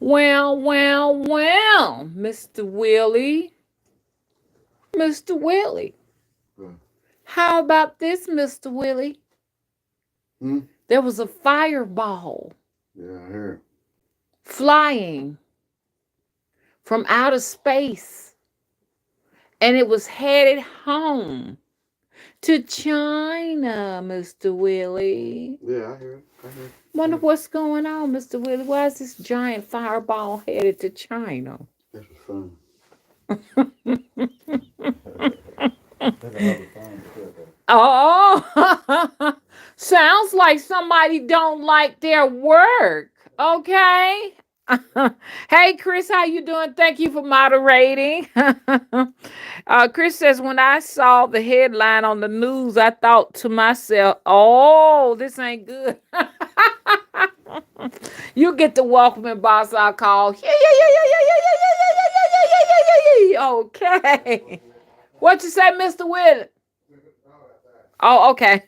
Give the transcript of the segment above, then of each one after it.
Well, Mr. Willie. Mr. Willie. Hmm. How about this, Mr. Willie? Hmm? There was a fireball Yeah, I heard. flying from outer space, and it was headed home to China, Mr. Willie. Yeah, I heard. I heard. Wonder Yeah, what's going on, Mr. Willie. Why is this giant fireball headed to China? this was fun. Oh, sounds like somebody don't like their work. Okay. Hey, Chris, how you doing? Thank you for moderating. Chris says, when I saw the headline on the news, I thought to myself, "Oh, this ain't good." You get the welcoming boss I call. Yeah, yeah, yeah, yeah, yeah, yeah, yeah, yeah, yeah, yeah, yeah, yeah, yeah, yeah, yeah, yeah. Okay. What you say, Mr. Willie? Oh, okay.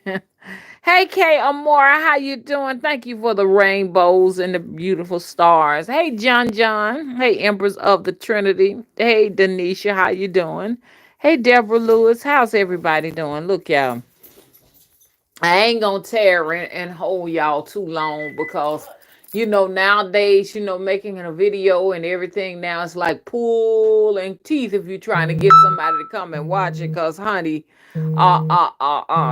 Hey, Kay Amora, how you doing? Thank you for the rainbows and the beautiful stars. Hey, John John. Hey, Empress of the Trinity. Hey, Denisha, how you doing? Hey, Deborah Lewis, how's everybody doing? Look, y'all, I ain't gonna tear and hold y'all too long because nowadays, making a video and everything now it's like pulling teeth if you're trying to get somebody to come and watch it. Cause honey,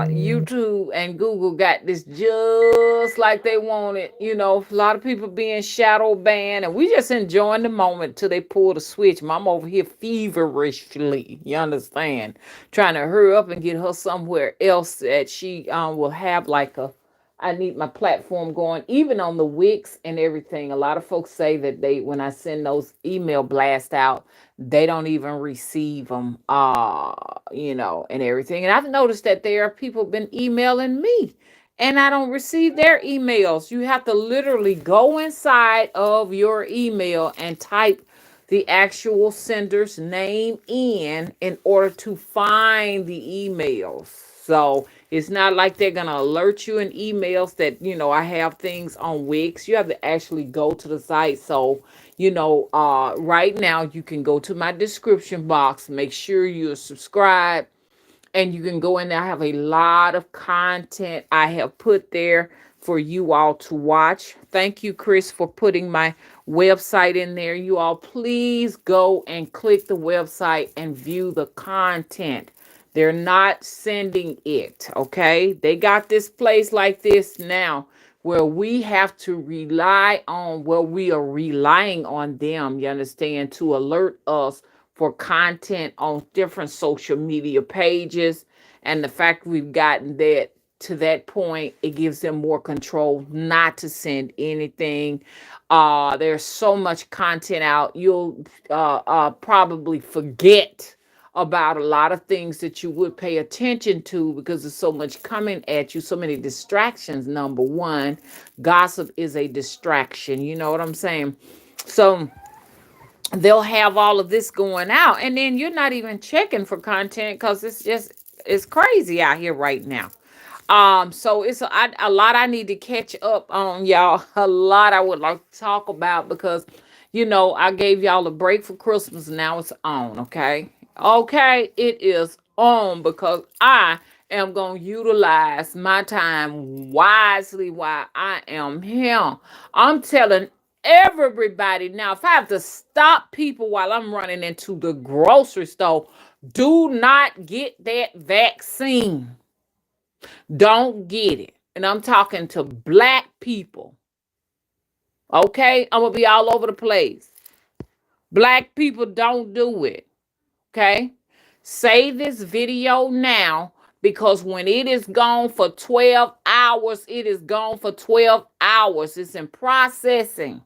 YouTube and Google got this just like they want it. A lot of people being shadow banned, and we just enjoying the moment till they pull the switch. I'm over here feverishly, you understand, trying to hurry up and get her somewhere else that she will have like a. I need my platform going, even on the Wix and everything. A lot of folks say that when I send those email blasts out, they don't even receive them, and everything. And I've noticed that there are people been emailing me and I don't receive their emails. You have to literally go inside of your email and type the actual sender's name in order to find the emails. So it's not like they're gonna alert you in emails that I have things on Wix. You have to actually go to the site. So right now you can go to my description box, make sure you're subscribed, and you can go in there. I have a lot of content I have put there for you all to watch. Thank you, Chris, for putting my website in there. You all, please go and click the website and view the content. They're not sending it, okay? They got this place like this now where we have to rely on, well, we are relying on them, you understand, to alert us for content on different social media pages. And the fact we've gotten that to that point, it gives them more control not to send anything. There's so much content out, you'll probably forget about a lot of things that you would pay attention to because there's so much coming at you, so many distractions. Number one, gossip is a distraction. You know what I'm saying? So they'll have all of this going out, and then you're not even checking for content because it's crazy out here right now. So it's a lot I need to catch up on, y'all. A lot I would like to talk about because I gave y'all a break for Christmas. Now it's on. Okay, it is on because I am gonna utilize my time wisely while I am here. I'm telling everybody now, if I have to stop people while I'm running into the grocery store, do not get that vaccine. Don't get it. And I'm talking to black people. Okay? I'm going to be all over the place. Black people, don't do it. Okay? Save this video now because when it is gone for 12 hours, it is gone for 12 hours. It's in processing.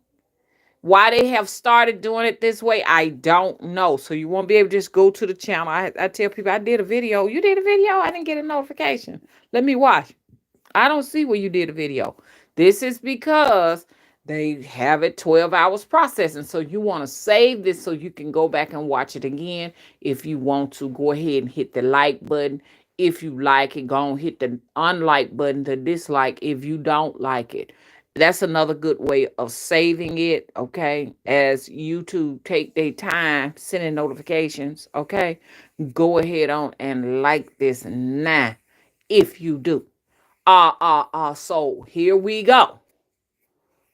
Why they have started doing it this way, I don't know. So you won't be able to just go to the channel. I tell people I did a video. You did a video? I didn't get a notification. Let me watch. I don't see where you did a video. This is because they have it 12 hours processing. So you want to save this so you can go back and watch it again. If you want to, go ahead and hit the like button. If you like it, go and hit the unlike button to dislike if you don't like it. That's another good way of saving it, okay? As YouTube take their time sending notifications, okay? Go ahead on and like this now if you do. So here we go.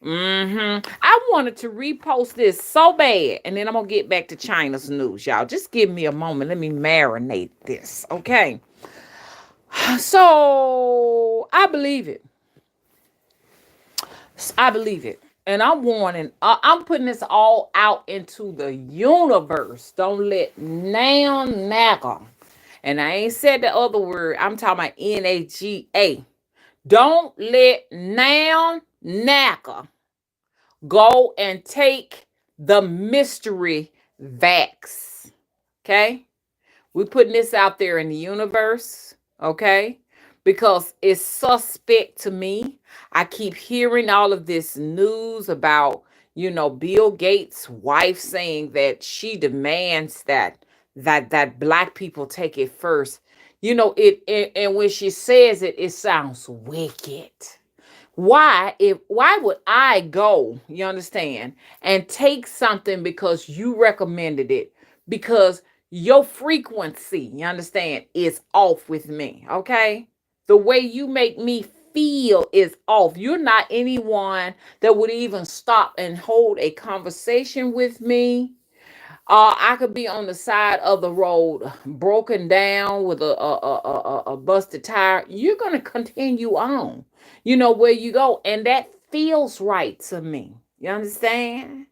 I wanted to repost this so bad, and then I'm gonna get back to China's news, y'all. Just give me a moment. Let me marinate this, okay? So I believe it. I believe it. And I'm warning, I'm putting this all out into the universe. Don't let now naga. And I ain't said the other word. I'm talking about NAGA. Don't let now naga go and take the mystery vax. Okay? We're putting this out there in the universe, okay? Because it's suspect to me. I keep hearing all of this news about, Bill Gates' wife saying that she demands that black people take it first. And when she says it, it sounds wicked. Why would I go, you understand, and take something because you recommended it? Because your frequency, you understand, is off with me, okay? The way you make me feel is off. You're not anyone that would even stop and hold a conversation with me. I could be on the side of the road, broken down with a busted tire. You're gonna continue on, where you go, and that feels right to me. You understand?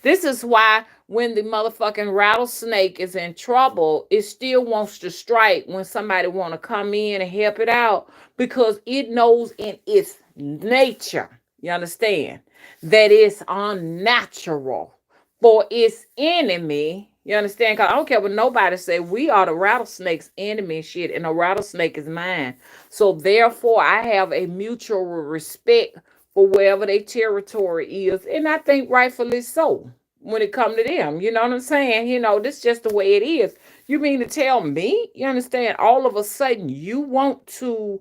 This is why when the motherfucking rattlesnake is in trouble, it still wants to strike when somebody want to come in and help it out because it knows in its nature, you understand, that it's unnatural for its enemy. You understand? Because I don't care what nobody say. We are the rattlesnake's enemy and shit, and the rattlesnake is mine. So therefore, I have a mutual respect for wherever their territory is, and I think rightfully so when it come to them. You know what I'm saying? This is just the way it is. You mean to tell me, you understand, all of a sudden you want to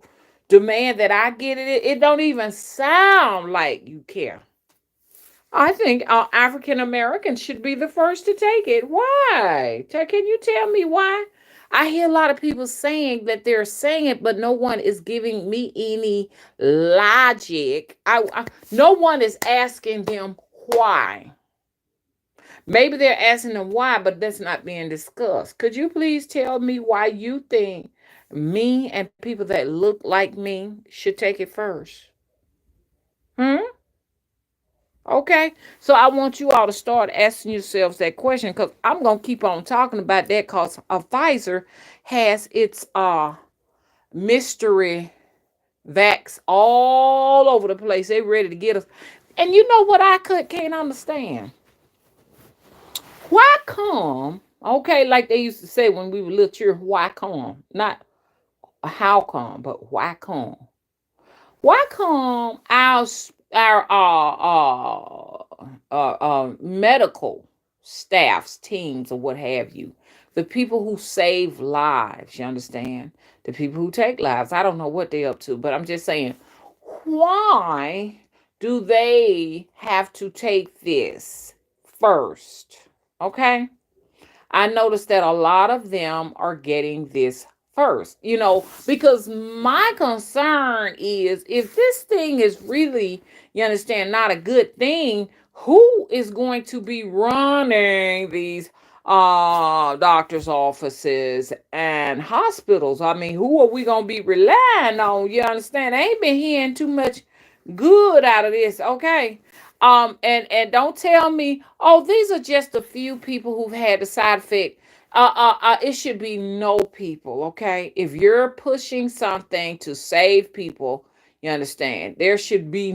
demand that I get it? It don't even sound like you care. I think African Americans should be the first to take it. Why? Can you tell me why? I hear a lot of people saying that they're saying it, but no one is giving me any logic. No one is asking them why. Maybe they're asking them why, but that's not being discussed. Could you please tell me why you think me and people that look like me should take it first? Hmm? Okay, so I want you all to start asking yourselves that question because I'm gonna keep on talking about that because Pfizer has its mystery vax all over the place. They ready to get us, and you know what can't understand? Why come? Okay, like they used to say when we were little children, why come? Not how come, but why come? Why come our medical staffs, teams, or what have you, the people who save lives, you understand, the people who take lives, I don't know what they're up to, but I'm just saying, why do they have to take this first? Okay, I noticed that a lot of them are getting this first, because my concern is if this thing is really, you understand, not a good thing, who is going to be running these doctors' offices and hospitals? I mean, who are we going to be relying on? You understand? I ain't been hearing too much good out of this, okay? And don't tell me, oh, these are just a few people who've had the side effect. It should be no people, okay? If you're pushing something to save people, you understand, there should be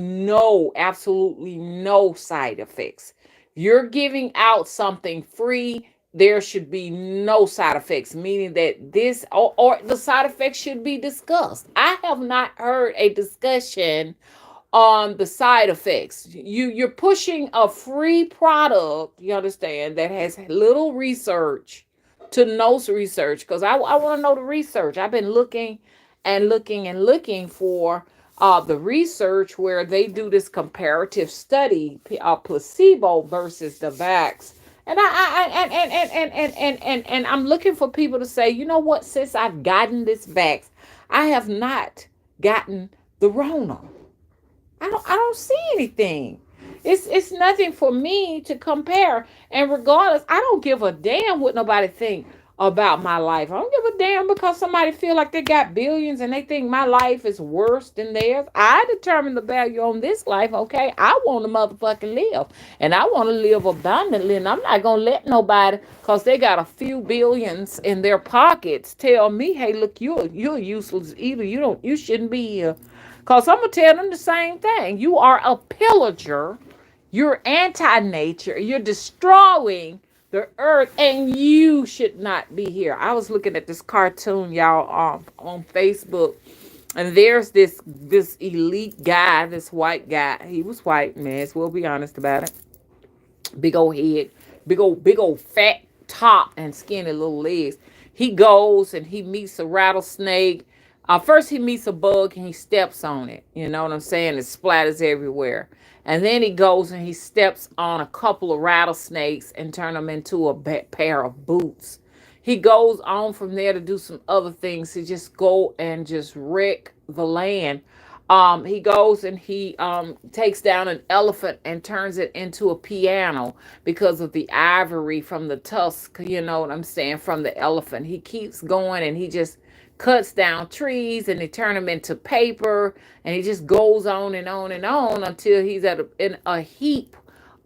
absolutely no side effects. You're giving out something free, there should be no side effects, meaning that this or the side effects should be discussed. I have not heard a discussion on the side effects. You're pushing a free product, you understand, that has little research to no research, because I want to know the research. I've been looking and looking and looking for the research where they do this comparative study, placebo versus the vax. And and I'm looking for people to say, you know what, since I've gotten this vax, I have not gotten the Rona. I don't see anything. It's nothing for me to compare. And regardless, I don't give a damn what nobody think about my life. I don't give a damn because somebody feel like they got billions and they think my life is worse than theirs. I determine the value on this life, okay? I want to motherfucking live. And I want to live abundantly. And I'm not gonna let nobody, because they got a few billions in their pockets, tell me, hey, look, you're useless either. You shouldn't be here. Because I'm going to tell them the same thing. You are a pillager. You're anti nature. You're destroying the earth, and you should not be here. I was looking at this cartoon, y'all, on Facebook, and there's this elite guy, this white guy. He was white, man. So we'll be honest about it. Big old head, big old fat top, and skinny little legs. He goes and he meets a rattlesnake. First he meets a bug and he steps on it. You know what I'm saying? It splatters everywhere. And then he goes and he steps on a couple of rattlesnakes and turn them into a pair of boots. He goes on from there to do some other things. He just go and just wreck the land. He goes and he takes down an elephant and turns it into a piano because of the ivory from the tusk, you know what I'm saying, from the elephant. He keeps going and he just cuts down trees and he turn them into paper, and he just goes on and on and on until he's in a heap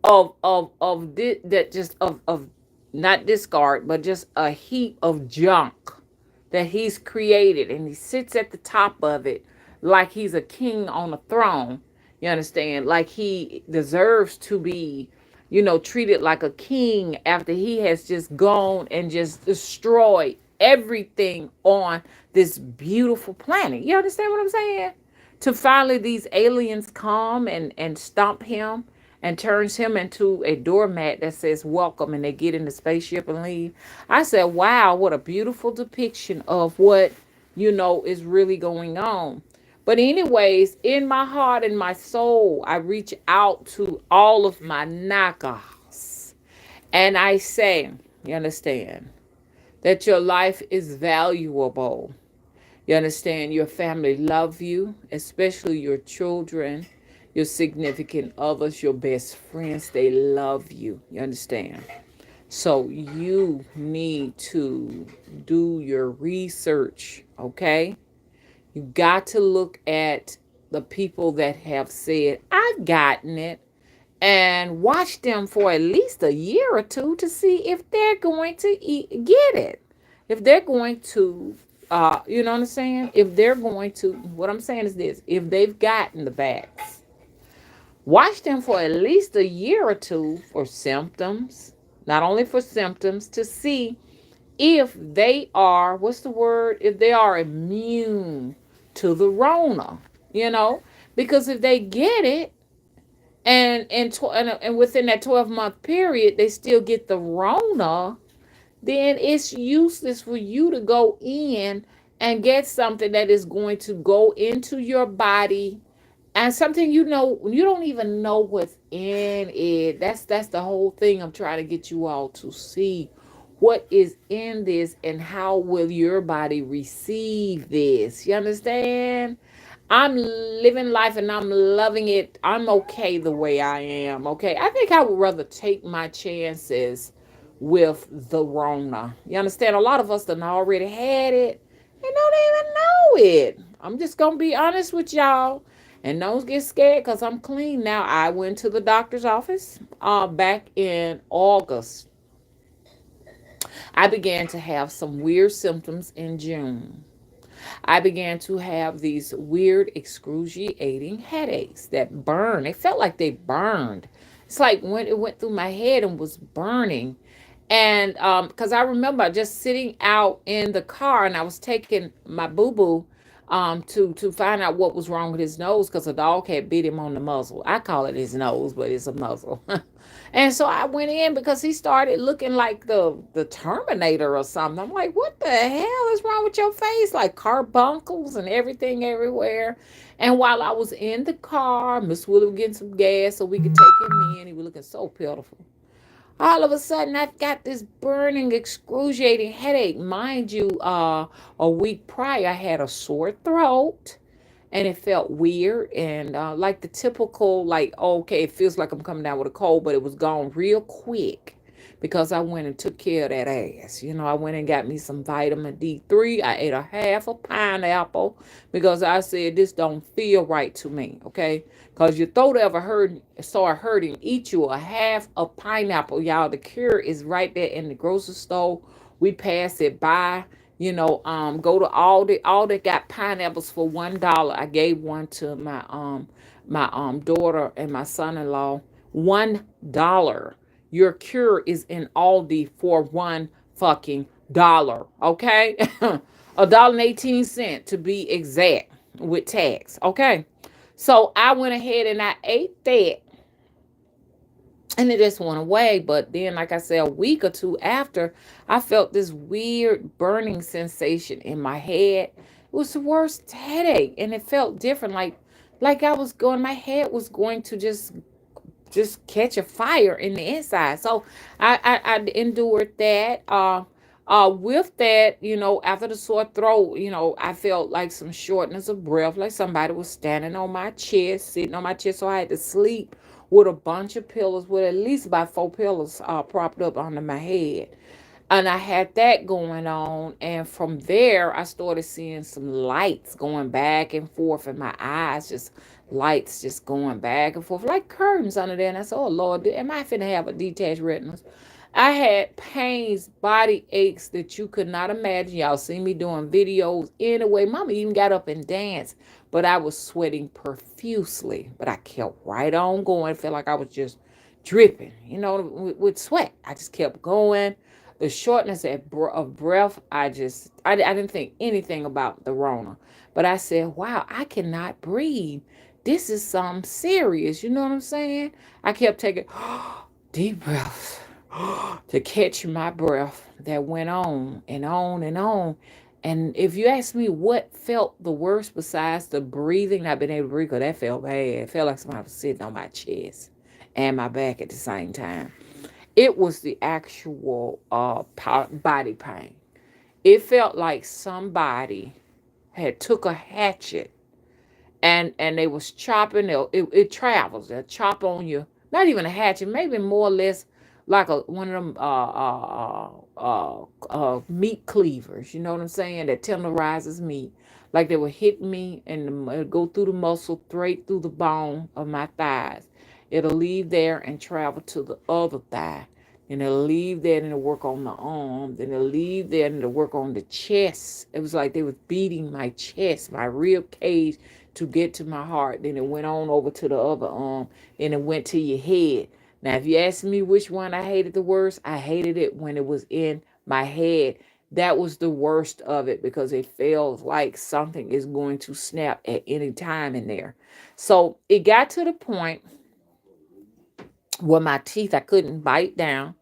that just of not discard, but just a heap of junk that he's created, and he sits at the top of it like he's a king on a throne. You understand? Like he deserves to be, treated like a king after he has just gone and just destroyed everything on this beautiful planet. You understand what I'm saying? To finally these aliens come and stomp him and turns him into a doormat that says welcome, and they get in the spaceship and leave. I said, wow, what a beautiful depiction of what, is really going on. But anyways, in my heart and my soul, I reach out to all of my knockoffs and I say, you understand, that your life is valuable. You understand, your family love you, especially your children, your significant others, your best friends, they love you. You understand? So you need to do your research, okay? You got to look at the people that have said, I've gotten it, and watch them for at least a year or two to see if they're going to get it. If they're going to, you know what I'm saying? If they're going to, what I'm saying is this, if they've gotten the vax, watch them for at least a year or two for symptoms, not only for symptoms, to see if they are, what's the word? If they are immune to the Rona, because if they get it, and within that 12-month period they still get the Rona, then it's useless for you to go in and get something that is going to go into your body, and something you don't even know what's in it. That's the whole thing I'm trying to get you all to see. What is in this, and how will your body receive this? You understand? I'm living life and I'm loving it. I'm okay the way I am. Okay. I think I would rather take my chances with the Rona. You understand? A lot of us done already had it and don't even know it. I'm just going to be honest with y'all. And don't get scared because I'm clean now. I went to the doctor's office back in August. I began to have some weird symptoms in June. I began to have these weird excruciating headaches that burn. It felt like they burned. It's like when it went through my head and was burning. And because I remember just sitting out in the car and I was taking my boo boo to find out what was wrong with his nose because a dog had bit him on the muzzle. I call it his nose, but it's a muzzle. And so I went in because he started looking like the Terminator or something. I'm like, what the hell is wrong with your face? Like carbuncles and everything everywhere. And while I was in the car, Miss Willie was getting some gas so we could take him in. He was looking so pitiful. All of a sudden, I've got this burning, excruciating headache. Mind you, a week prior, I had a sore throat and it felt weird and like the typical, like, okay, it feels like I'm coming down with a cold, but it was gone real quick because I went and took care of that ass. I went and got me some vitamin D3. I ate a half a pineapple because I said this don't feel right to me, okay? Because your throat ever start hurting, eat you a half a pineapple, y'all. The cure is right there in the grocery store. We pass it by. Go to Aldi. Aldi got pineapples for $1. I gave one to my daughter and my son-in-law. $1. Your cure is in Aldi for one fucking dollar. Okay? $1.18 to be exact with tax. Okay. So I went ahead and I ate that and it just went away. But then, like I said, a week or two after, I felt this weird burning sensation in my head. It was the worst headache, and it felt different, like I was going, my head was going to just catch a fire in the inside. So I endured that. With that, after the sore throat, I felt like some shortness of breath, like somebody was standing on my chest, sitting on my chest. So I had to sleep with a bunch of pillows, with at least about 4 pillows propped up under my head. And I had that going on. And from there, I started seeing some lights going back and forth in my eyes, just lights just going back and forth, like curtains under there. And I said, oh, Lord, am I finna have a detached retina? I had pains, body aches that you could not imagine. Y'all see me doing videos anyway. Mama even got up and danced, but I was sweating profusely. But I kept right on going. It felt like I was just dripping, with sweat. I just kept going. The shortness of breath, I didn't think anything about the Rona. But I said, wow, I cannot breathe. This is something serious. You know what I'm saying? I kept taking deep breaths to catch my breath that went on and on and on. And if you ask me what felt the worst besides the breathing, not being able to breathe, because that felt bad. It felt like somebody was sitting on my chest and my back at the same time. It was the actual body pain. It felt like somebody had took a hatchet and they was chopping. It travels. They chop on you. Not even a hatchet, maybe more or less like one of them meat cleavers. You know what I'm saying? That tenderizes meat. Like they would hit me and go through the muscle, straight through the bone of my thighs. It'll leave there and travel to the other thigh. And it'll leave there and it'll work on the arm. Then it'll leave there and it'll work on the chest. It was like they was beating my chest, my rib cage, to get to my heart. Then it went on over to the other arm. And it went to your head. Now, if you ask me which one I hated the worst, I hated it when it was in my head. That was the worst of it because it felt like something is going to snap at any time in there. So it got to the point where my teeth, I couldn't bite down.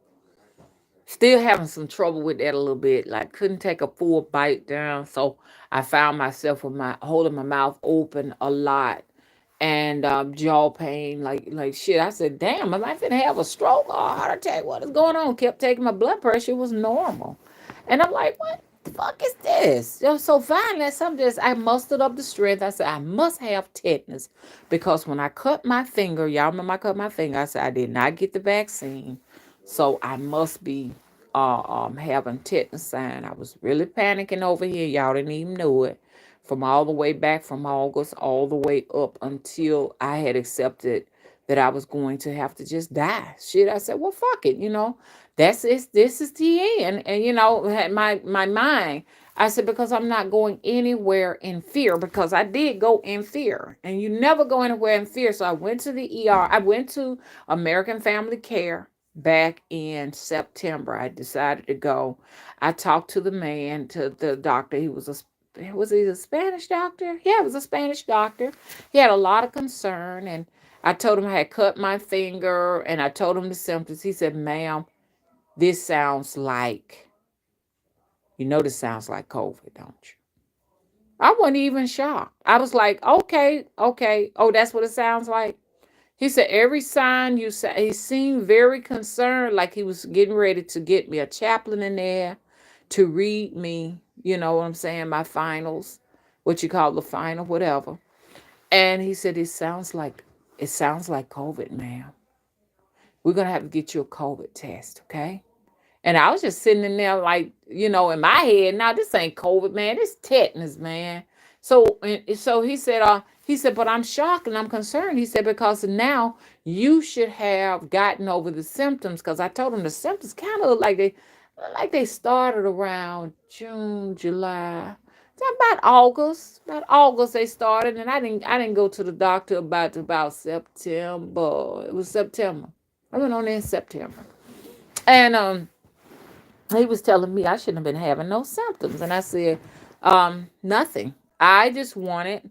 Still having some trouble with that a little bit. Like couldn't take a full bite down. So I found myself with my holding my mouth open a lot and jaw pain, like shit. I said, damn, am I finna have a stroke or a heart attack? What is going on? Kept taking my blood pressure, it was normal. And I'm like, what the fuck is this? So finally, I mustered up the strength. I said, I must have tetanus. Because when I cut my finger, y'all remember I cut my finger, I said I did not get the vaccine. So I must be having tetanus sign. I was really panicking over here. Y'all didn't even know it. From all the way back from August, all the way up until I had accepted that I was going to have to just die. Shit, I said, well, fuck it, That's it. This is the end. And had my mind. I said, because I'm not going anywhere in fear, because I did go in fear. And you never go anywhere in fear. So I went to the ER. I went to American Family Care back in September. I decided to go. I talked to the man, to the doctor. He was a was he a Spanish doctor? Yeah, it was a Spanish doctor. He had a lot of concern, and I told him I had cut my finger, and I told him the symptoms. He said, "Ma'am, this sounds like, this sounds like COVID, don't you?" I wasn't even shocked. I was like, "Okay, okay. Oh, that's what it sounds like." He said, "Every sign you say," he seemed very concerned, like he was getting ready to get me a chaplain in there to read me, you know what I'm saying, my finals, what you call the final, whatever. And he said, it sounds like COVID, ma'am. We're gonna have to get you a COVID test, okay?" And I was just sitting in there like, in my head, now this ain't COVID, man. This tetanus, man. So he said, "But I'm shocked and I'm concerned." He said, "Because now you should have gotten over the symptoms." Because I told him the symptoms kind of look like they started around June, July. About August. About August they started, and I didn't go to the doctor about September. It was September. I went on there in September. And he was telling me I shouldn't have been having no symptoms. And I said, nothing. I just wanted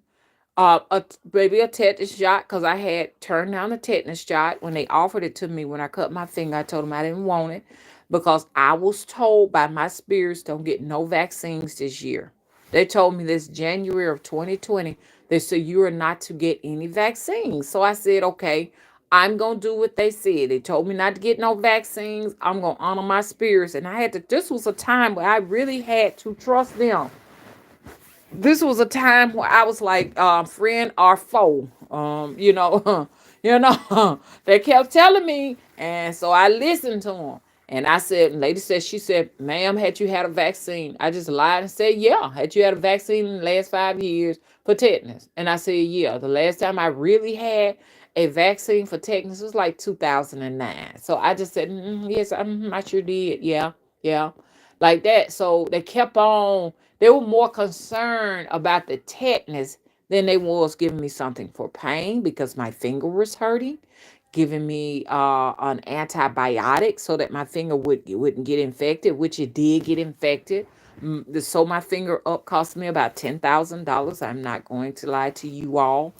maybe a tetanus shot because I had turned down the tetanus shot when they offered it to me when I cut my finger. I told them I didn't want it because I was told by my spirits don't get no vaccines this year. They told me this January of 2020. They said you are not to get any vaccines. So I said, okay, I'm going to do what they said. They told me not to get no vaccines. I'm going to honor my spirits. And this was a time where I really had to trust them. This was a time where I was like, friend or foe. They kept telling me, and so I listened to them. And I said, lady said, she said, "Ma'am, had you had a vaccine?" I just lied and said, "Yeah." "Had you had a vaccine in the last 5 years for tetanus?" And I said, "Yeah." The last time I really had a vaccine for tetanus was like 2009. So I just said, "Yes, I sure did. Yeah, yeah." Like that. So they were more concerned about the tetanus than they was giving me something for pain because my finger was hurting, giving me an antibiotic so that my finger wouldn't get infected, which it did get infected. The sew my finger up cost me about $10,000. I'm not going to lie to you all.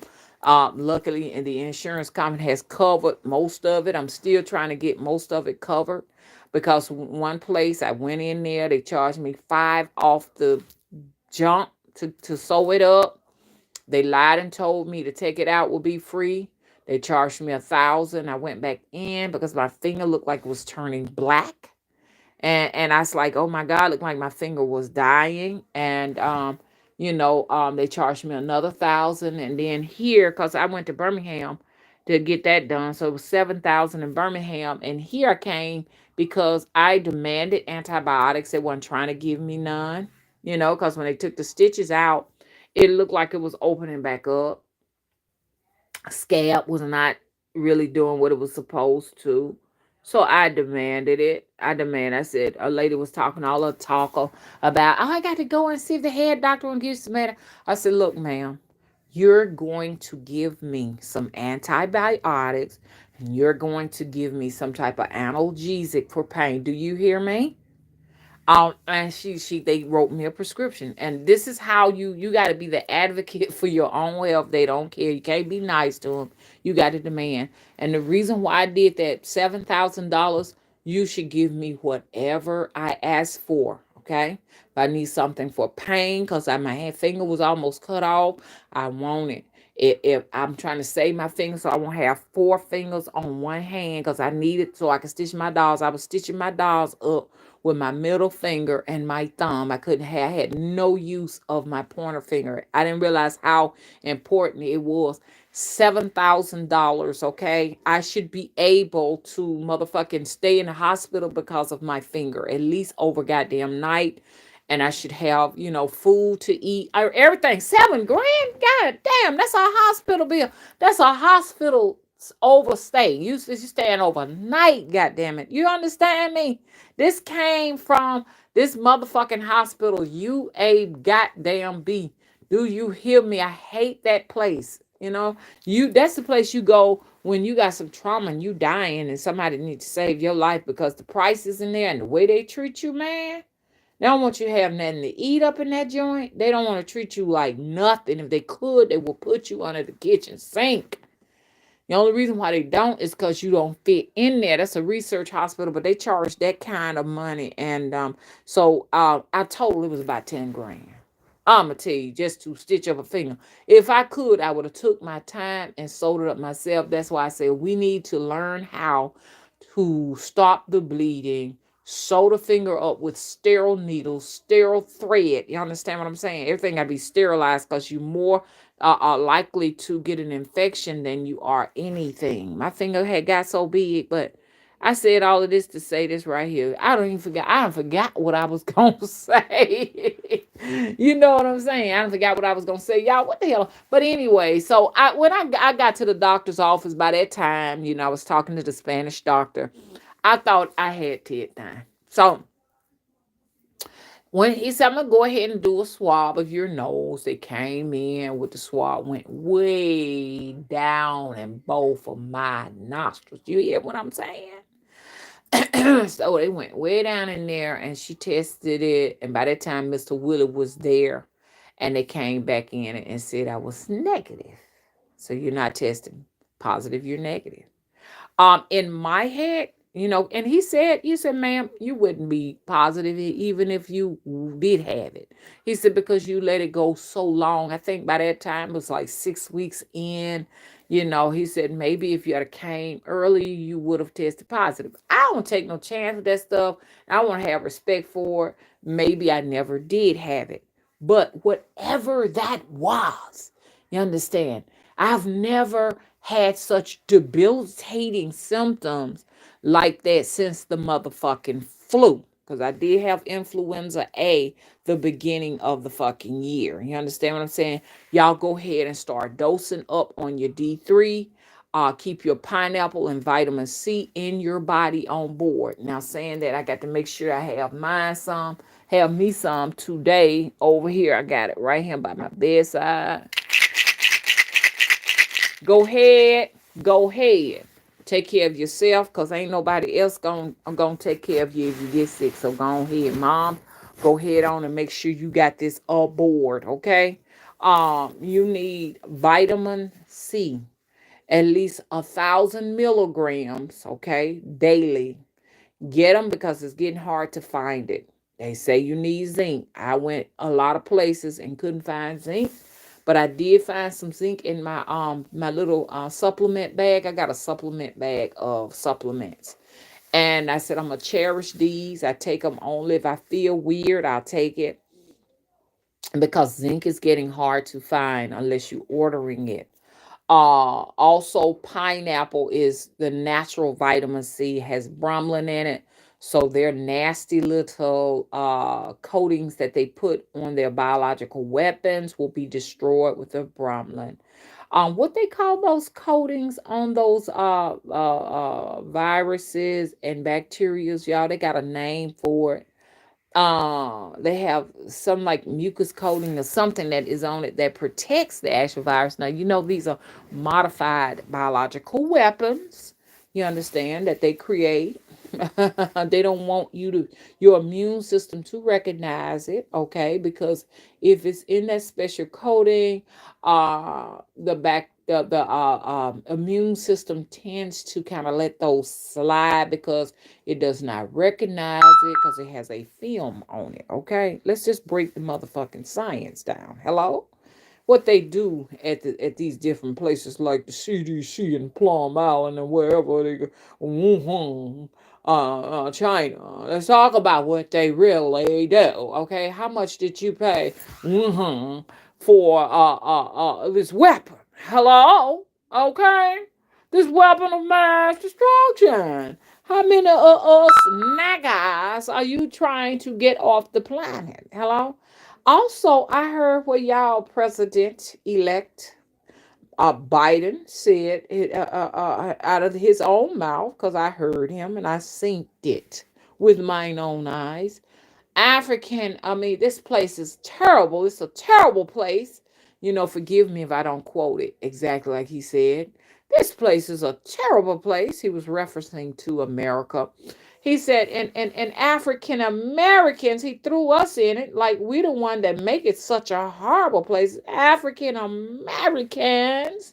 Luckily, and the insurance company has covered most of it. I'm still trying to get most of it covered because one place I went in there, they charged me five off the jump to sew it up. They lied and told me to take it out will be free. They charged me 1,000. I went back in because my finger looked like it was turning black. And I was like, oh my God, looked like my finger was dying. And they charged me another 1,000. And then here, because I went to Birmingham to get that done. So it was 7,000 in Birmingham. And here I came because I demanded antibiotics. They weren't trying to give me none, because when they took the stitches out, it looked like it was opening back up. Scab was not really doing what it was supposed to. So I demanded it. I said, a lady was talking all her talk about, oh, I got to go and see if the head doctor will give you some medicine. I said, look, ma'am, you're going to give me some antibiotics and you're going to give me some type of analgesic for pain. Do you hear me? And they wrote me a prescription, and this is how you got to be the advocate for your own health. They don't care. You can't be nice to them. You got to demand. And the reason why I did that, $7,000, you should give me whatever I asked for. Okay, if I need something for pain, because my hand finger was almost cut off, I want it. If I'm trying to save my fingers, so I won't have four fingers on one hand, because I need it so I can stitch my dolls. I was stitching my dolls up with my middle finger and my thumb. I had no use of my pointer finger. I didn't realize how important it was. $7,000, okay? I should be able to motherfucking stay in the hospital because of my finger, at least over goddamn night. And I should have, food to eat. Everything. 7 grand? God damn, that's a hospital bill. That's a hospital overstay. You staying overnight, god damn it. You understand me? This came from this motherfucking hospital, goddamn B. Do you hear me? I hate that place. That's the place you go when you got some trauma and you dying and somebody needs to save your life because the price is in there and the way they treat you, man. They don't want you to have nothing to eat up in that joint. They don't want to treat you like nothing. If they could, they will put you under the kitchen sink. The only reason why they don't is because you don't fit in there. That's a research hospital, but they charge that kind of money. And I told it was about 10 grand. I'ma tell you, just to stitch up a finger. If I could, I would have took my time and sewed it up myself. That's why I said we need to learn how to stop the bleeding, sew the finger up with sterile needles, sterile thread. You understand what I'm saying? Everything gotta be sterilized because you're more are likely to get an infection than you are anything. My finger had got so big, but I said all of this to say this right here. I don't even forget. I forgot what I was gonna say. You know what I'm saying? I don't forgot what I was gonna say, y'all. What the hell? But anyway, so when I got to the doctor's office by that time, I was talking to the Spanish doctor. I thought I had TED time. So when he said, I'm gonna go ahead and do a swab of your nose, they came in with the swab, went way down in both of my nostrils. You hear what I'm saying? So they went way down in there and she tested it. And by that time, Mr. Willie was there and they came back in and said I was negative. So you're not testing positive, you're negative. In my head, and he said, ma'am, you wouldn't be positive even if you did have it. He said, because you let it go so long. I think by that time it was like 6 weeks in. He said maybe if you had came early, you would have tested positive. I don't take no chance with that stuff. I want to have respect for it. Maybe I never did have it. But whatever that was, you understand? I've never had such debilitating symptoms like that since the motherfucking flu. Because I did have influenza A the beginning of the fucking year. You understand what I'm saying? Y'all go ahead and start dosing up on your D3. Keep your pineapple and vitamin C in your body on board. Now, saying that, I got to make sure I have me some today over here. I got it right here by my bedside. Go ahead. Go ahead. Take care of yourself because ain't nobody else gonna take care of you if you get sick. So go ahead, mom. Go ahead on and make sure you got this aboard, okay? You need vitamin C, at least 1,000 milligrams, okay, daily. Get them because it's getting hard to find it. They say you need zinc. I went a lot of places and couldn't find zinc, but I did find some zinc in my little supplement bag. I got a supplement bag of supplements. And I said I'm gonna cherish these. I take them only if I feel weird. I'll take it because zinc is getting hard to find unless you're ordering it. Also, pineapple is the natural vitamin C, has bromelain in it. So their nasty little coatings that they put on their biological weapons will be destroyed with the bromelain. What they call those coatings on those viruses and bacterias, y'all, they got a name for it. They have some like mucus coating or something that is on it that protects the actual virus. Now these are modified biological weapons. You understand that they create. They don't want your immune system to recognize it, okay? Because if it's in that special coating, the immune system tends to kind of let those slide because it does not recognize it because it has a film on it, okay? Let's just break the motherfucking science down. Hello? What they do at these different places like the CDC and Plum Island and wherever they go, Wuhan, China. Let's talk about what they really do. Okay, how much did you pay for this weapon? Hello, okay, this weapon of mass destruction. How many of us niggas are you trying to get off the planet? Hello. Also, I heard what y'all president elect Biden said it out of his own mouth because I heard him and I seen it with mine own eyes. This place is terrible. It's a terrible place. Forgive me if I don't quote it exactly like he said. This place is a terrible place. He was referencing to America. He said, and African Americans, he threw us in it like we the one that make it such a horrible place. African Americans,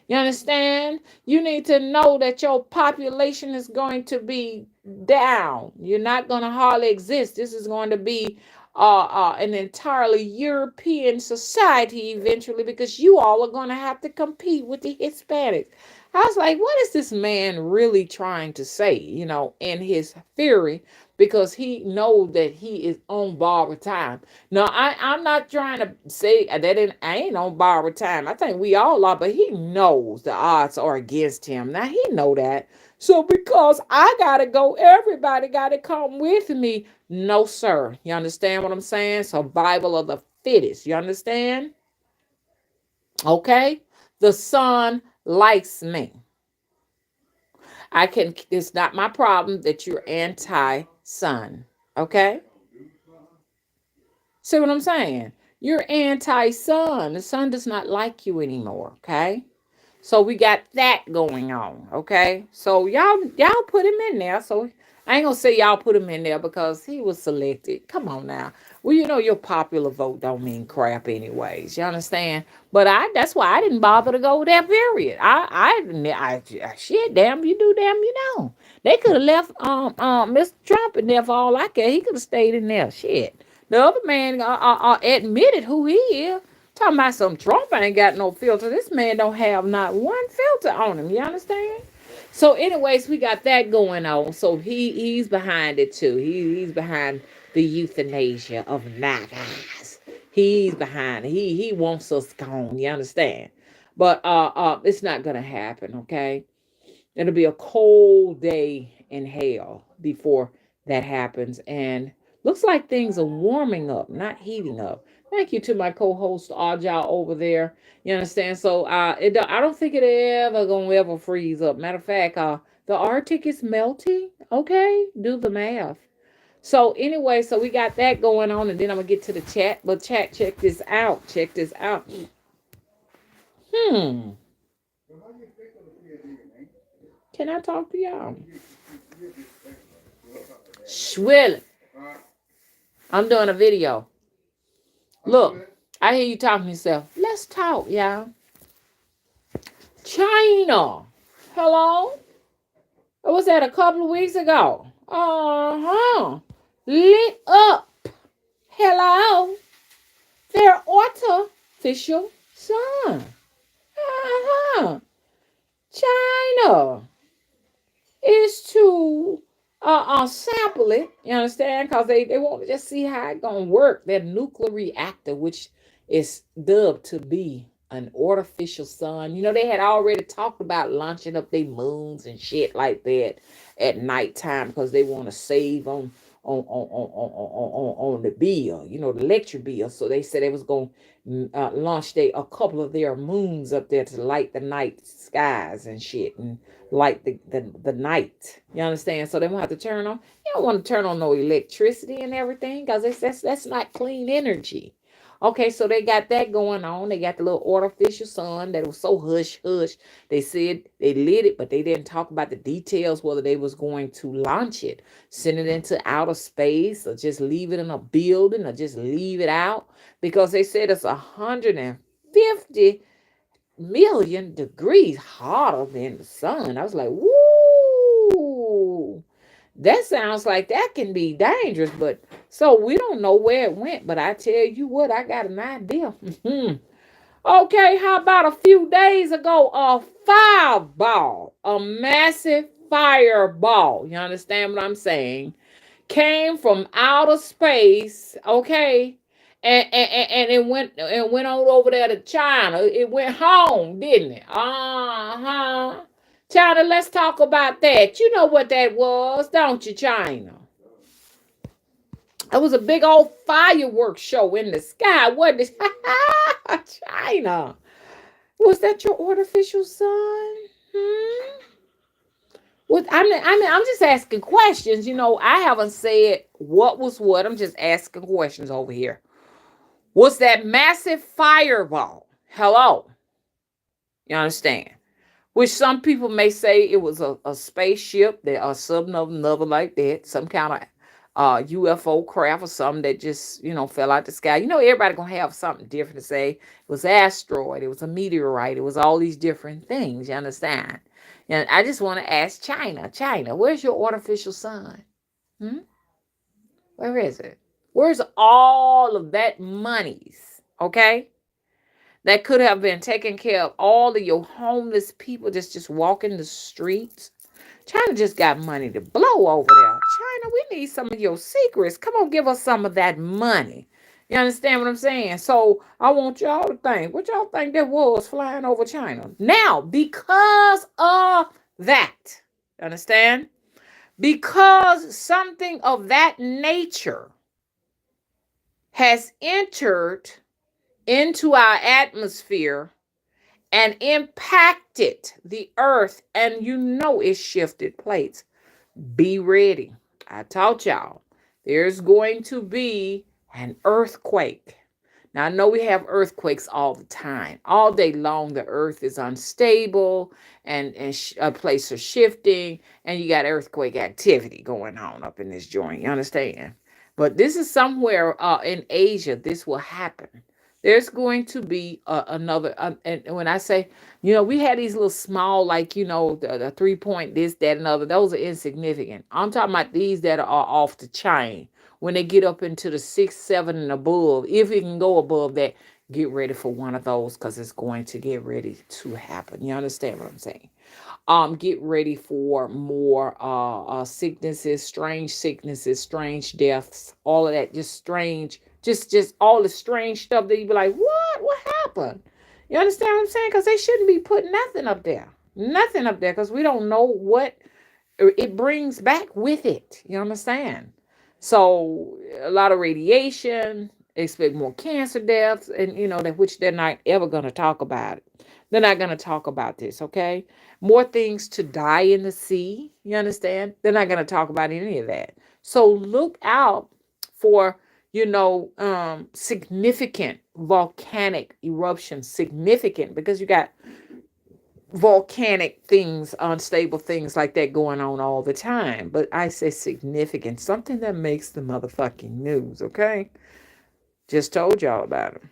you understand? You need to know that your population is going to be down. You're not going to hardly exist. This is going to be an entirely European society eventually because you all are going to have to compete with the Hispanics. I was like, what is this man really trying to say, in his theory? Because he knows that he is on borrowed time. No, I'm not trying to say that I ain't on borrowed time. I think we all are, but he knows the odds are against him. Now he know that. So because I gotta go, everybody gotta come with me. No, sir. You understand what I'm saying? Survival of the fittest. You understand? Okay? The son likes me. It's not my problem that you're anti-son. Okay? See what I'm saying? You're anti-son. The son does not like you anymore. Okay? So we got that going on, okay? So y'all put him in there. So I ain't gonna say y'all put him in there because he was selected. Come on now. Well, your popular vote don't mean crap anyways. You understand? But that's why I didn't bother to go there. Period. Shit. Damn you do. Damn you know. They could have left Mr. Trump in there for all I care. He could have stayed in there. Shit. The other man admitted who he is. Talking about some Trump ain't got no filter. This man don't have not one filter on him. You understand? So, anyways, we got that going on. So he's behind it too. He's behind the euthanasia of niggas. He's behind it. He wants us gone. You understand? But it's not gonna happen. Okay. It'll be a cold day in hell before that happens. And looks like things are warming up, not heating up. Thank you to my co-host Aja over there. You understand? So I don't think it ever freeze up. Matter of fact, the Arctic is melting. Okay, do the math. So anyway, so we got that going on, and then I'm gonna get to the chat. But chat, check this out. Check this out. Hmm. Can I talk to y'all? Swilling. I'm doing a video. Look, I hear you talking to yourself. Let's talk, y'all. China. Hello? What was that a couple of weeks ago? Uh-huh. Lit up. Hello? Their artificial sun. Uh-huh. China is to sample it, you understand? Because they want to just see how it gonna work. That nuclear reactor, which is dubbed to be an artificial sun. They had already talked about launching up their moons and shit like that at nighttime because they want to save on the bill, the electric bill. So they said they was gonna launch a couple of their moons up there to light the night skies and shit and light the night. You understand? So they won't have to turn on. You don't want to turn on no electricity and everything because that's not clean energy. Okay, so they got that going on. They got the little artificial sun that was so hush hush. They said they lit it, but they didn't talk about the details whether they was going to launch it, send it into outer space, or just leave it in a building, or just leave it out because they said it's 150 million degrees hotter than the sun. I was like, woo, that sounds like that can be dangerous. But so we don't know where it went. But I tell you what, I got an idea. Okay, how about a few days ago, a fireball, a massive fireball. You understand what I'm saying? Came from outer space, okay, and it went on over there to China. It went home, didn't it? Uh-huh. China, let's talk about that. You know what that was, don't you, China? It was a big old fireworks show in the sky, wasn't it? China. Was that your artificial sun? Hmm? I'm just asking questions. I haven't said what was what. I'm just asking questions over here. Was that massive fireball? Hello. You understand? which some people may say it was a spaceship that or something of another like that, some kind of UFO craft or something that just, fell out the sky. Everybody gonna have something different to say. It was an asteroid, it was a meteorite, it was all these different things, you understand? And I just want to ask China, where's your artificial sun? Hmm? Where is it? Where's all of that monies? Okay? That could have been taking care of all of your homeless people just walking the streets. China just got money to blow over there. China, we need some of your secrets. Come on, give us some of that money. You understand what I'm saying? So I want y'all to think. What y'all think that was flying over China? Now, because of that, understand? Because something of that nature has entered into our atmosphere and impacted the earth, and it shifted plates. Be ready. I taught y'all there's going to be an earthquake. Now, I know we have earthquakes all the time. All day long, the earth is unstable and places are shifting, and you got earthquake activity going on up in this joint. You understand? But this is somewhere in Asia, this will happen. There's going to be another, and when I say, we had these little small, like, the 3 point, this, that, and other. Those are insignificant. I'm talking about these that are off the chain. When they get up into the 6, 7, and above, if it can go above that, get ready for one of those because it's going to get ready to happen. You understand what I'm saying? Get ready for more sicknesses, strange deaths, all of that, just strange, just all the strange stuff that you be like, what happened? You understand what I'm saying? Because they shouldn't be putting nothing up there, because we don't know what it brings back with it. You understand? So a lot of radiation, expect more cancer deaths, and that, which they're not ever going to talk about it. They're not going to talk about this, okay? More things to die in the sea. You understand? They're not going to talk about any of that. So look out for, significant volcanic eruptions. Significant, because you got volcanic things, unstable things like that going on all the time. But I say significant, something that makes the motherfucking news, okay? Just told y'all about it.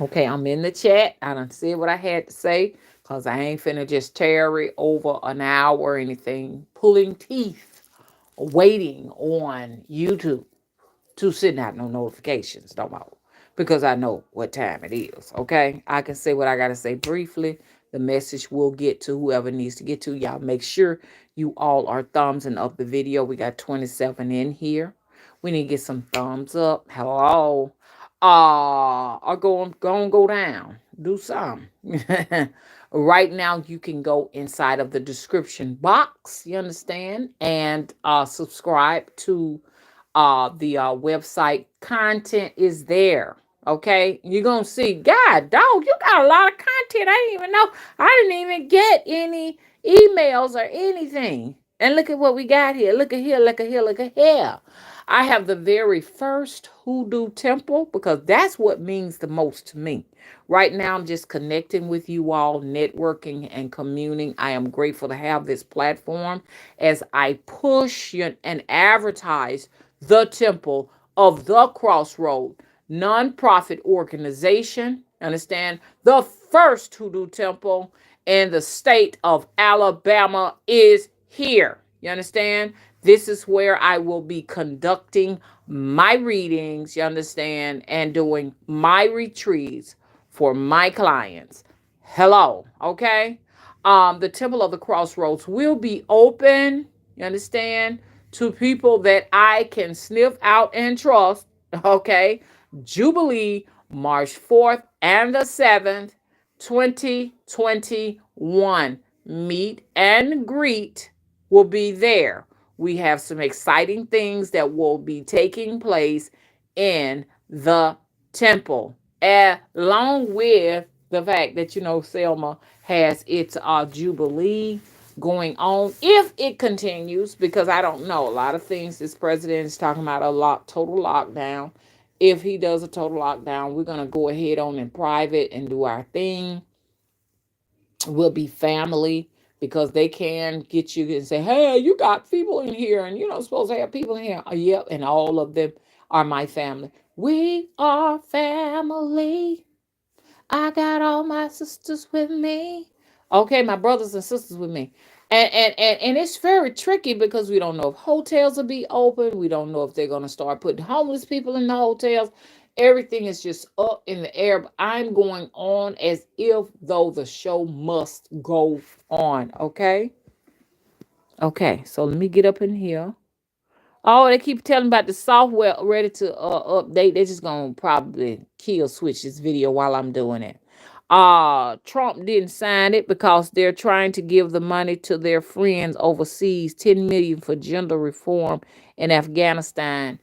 Okay, I'm in the chat. I done said what I had to say, because I ain't finna just tarry over an hour or anything, pulling teeth, waiting on YouTube to send out no notifications no more, because I know what time it is. Okay, I can say what I gotta say briefly. The message will get to whoever needs to get to. Y'all make sure you all are thumbsing up the video. We got 27 in here. We need to get some thumbs up. Hello. Or go down. Do some. Right now, you can go inside of the description box. You understand? And subscribe to the website. Content is there. Okay, you're gonna see, God dog, you got a lot of content. I didn't even know. I didn't even get any emails or anything. And look at what we got here. Look at here, look at here, look at here. I have the very first hoodoo temple, because that's what means the most to me. Right now, I'm just connecting with you all, networking and communing. I am grateful to have this platform as I push and advertise the temple of the Crossroad nonprofit organization. Understand? The first hoodoo temple in the state of Alabama is here. You understand? This is where I will be conducting my readings, you understand, and doing my retreats for my clients. Hello, okay? The Temple of the Crossroads will be open, you understand, to people that I can sniff out and trust, okay? Jubilee, March 4th and the 7th, 2021. Meet and greet will be there. We have some exciting things that will be taking place in the temple, along with the fact that, Selma has its Jubilee going on, if it continues, because I don't know. A lot of things this president is talking about, total lockdown. If he does a total lockdown, we're going to go ahead on in private and do our thing. will be family, because they can get you and say, hey, you got people in here and you're not supposed to have people in here. Yep, and all of them are my family. We are family. I got all my sisters with me. Okay, my brothers and sisters with me. And it's very tricky because we don't know if hotels will be open. We don't know if they're gonna start putting homeless people in the hotels. Everything is just up in the air. But I'm going on as if though the show must go on. Okay. Okay. So let me get up in here. Oh, they keep telling about the software ready to update. They're just gonna probably kill switch this video while I'm doing it. Trump didn't sign it because they're trying to give the money to their friends overseas, 10 million for gender reform in Afghanistan.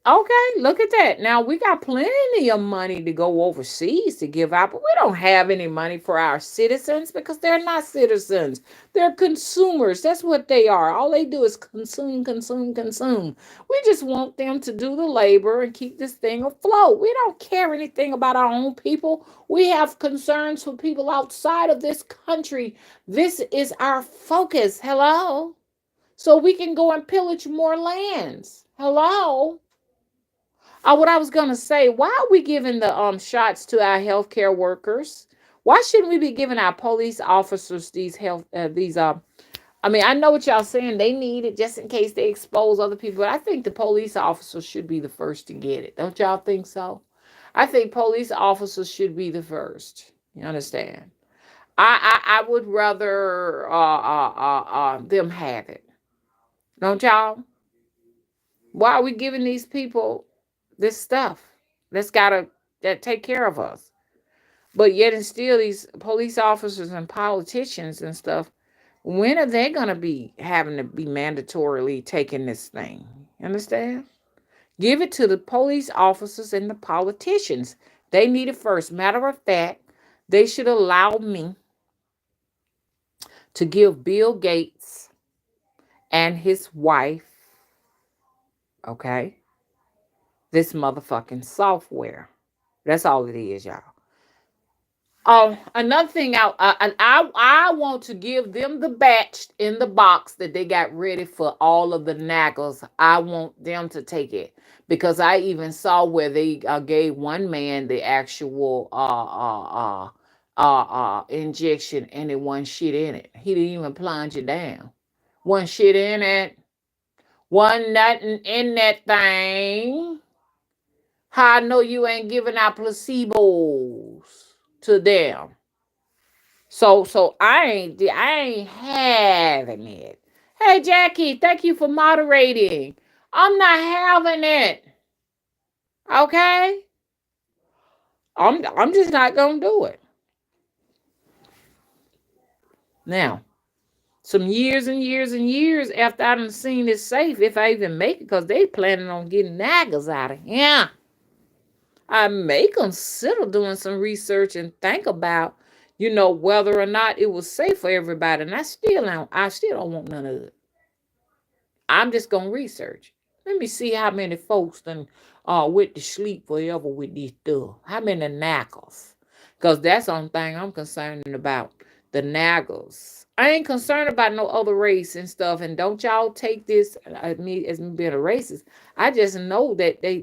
Okay, look at that. Now we got plenty of money to go overseas to give out, but we don't have any money for our citizens because they're not citizens. They're consumers. That's what they are. All they do is consume, consume, consume. We just want them to do the labor and keep this thing afloat. We don't care anything about our own people. We have concerns for people outside of this country. This is our focus. Hello? So we can go and pillage more lands. Hello? What I was gonna say, why are we giving the shots to our healthcare workers? Why shouldn't we be giving our police officers these health these I mean, I know what y'all saying. They need it just in case they expose other people. But I think the police officers should be the first to get it. Don't y'all think so? I think police officers should be the first. You understand? I would rather them have it. Don't y'all? Why are we giving these people this stuff that's gotta that take care of us? But yet and still these police officers and politicians and stuff, when are they gonna be having to be mandatorily taking this thing? Understand? Give it to the police officers and the politicians. They need it first. Matter of fact, they should allow me to give Bill Gates and his wife, okay, this motherfucking software. That's all it is, y'all. Another thing, I want to give them the batch in the box that they got ready for all of the naggers. I want them to take it because I even saw where they gave one man the actual injection and it wasn't shit in it. He didn't even plunge it down. One shit in it. One nothing in that thing. How I know you ain't giving out placebos to them? So I ain't having it. Hey Jackie, thank you for moderating. I'm not having it. Okay? I'm just not gonna do it. Now, some years and years and years after I done seen it safe, if I even make it, because they planning on getting naggers out of here. I may consider doing some research and think about, whether or not it was safe for everybody. And I still don't want none of it. I'm just gonna research. Let me see how many folks done went to sleep forever with this stuff. How many knackers? Cause that's the only thing I'm concerned about. The naggers. I ain't concerned about no other race and stuff. And don't y'all take this as me being a racist. I just know that they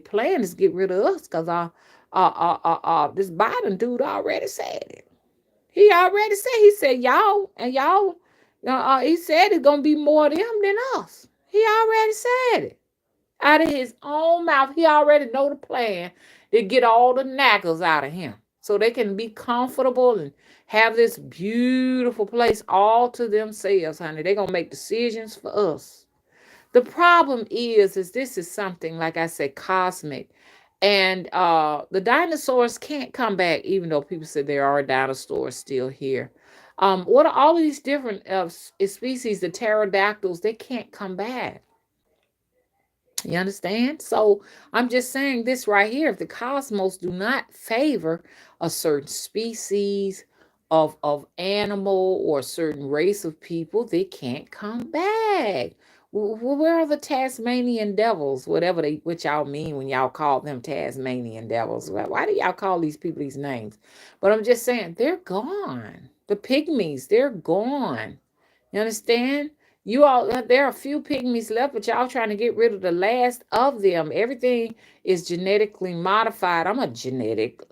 plan to get rid of us because this Biden dude already said it. He already said, y'all, and y'all, he said it's going to be more of them than us. He already said it. Out of his own mouth, he already know the plan to get all the knackers out of him. So they can be comfortable and have this beautiful place all to themselves, honey. They're going to make decisions for us. The problem is this is something, like I said, cosmic. And the dinosaurs can't come back, even though people say there are dinosaurs still here. What are all of these different species, the pterodactyls, they can't come back. You understand? So I'm just saying this right here. If the cosmos do not favor a certain species of animal or a certain race of people, they can't come back. Where are the Tasmanian devils? Whatever what y'all mean when y'all call them Tasmanian devils. Why do y'all call these people these names? But I'm just saying, they're gone. The pygmies, they're gone. You understand? You all, there are a few pygmies left, but y'all trying to get rid of the last of them. Everything is genetically modified. I'm a genetically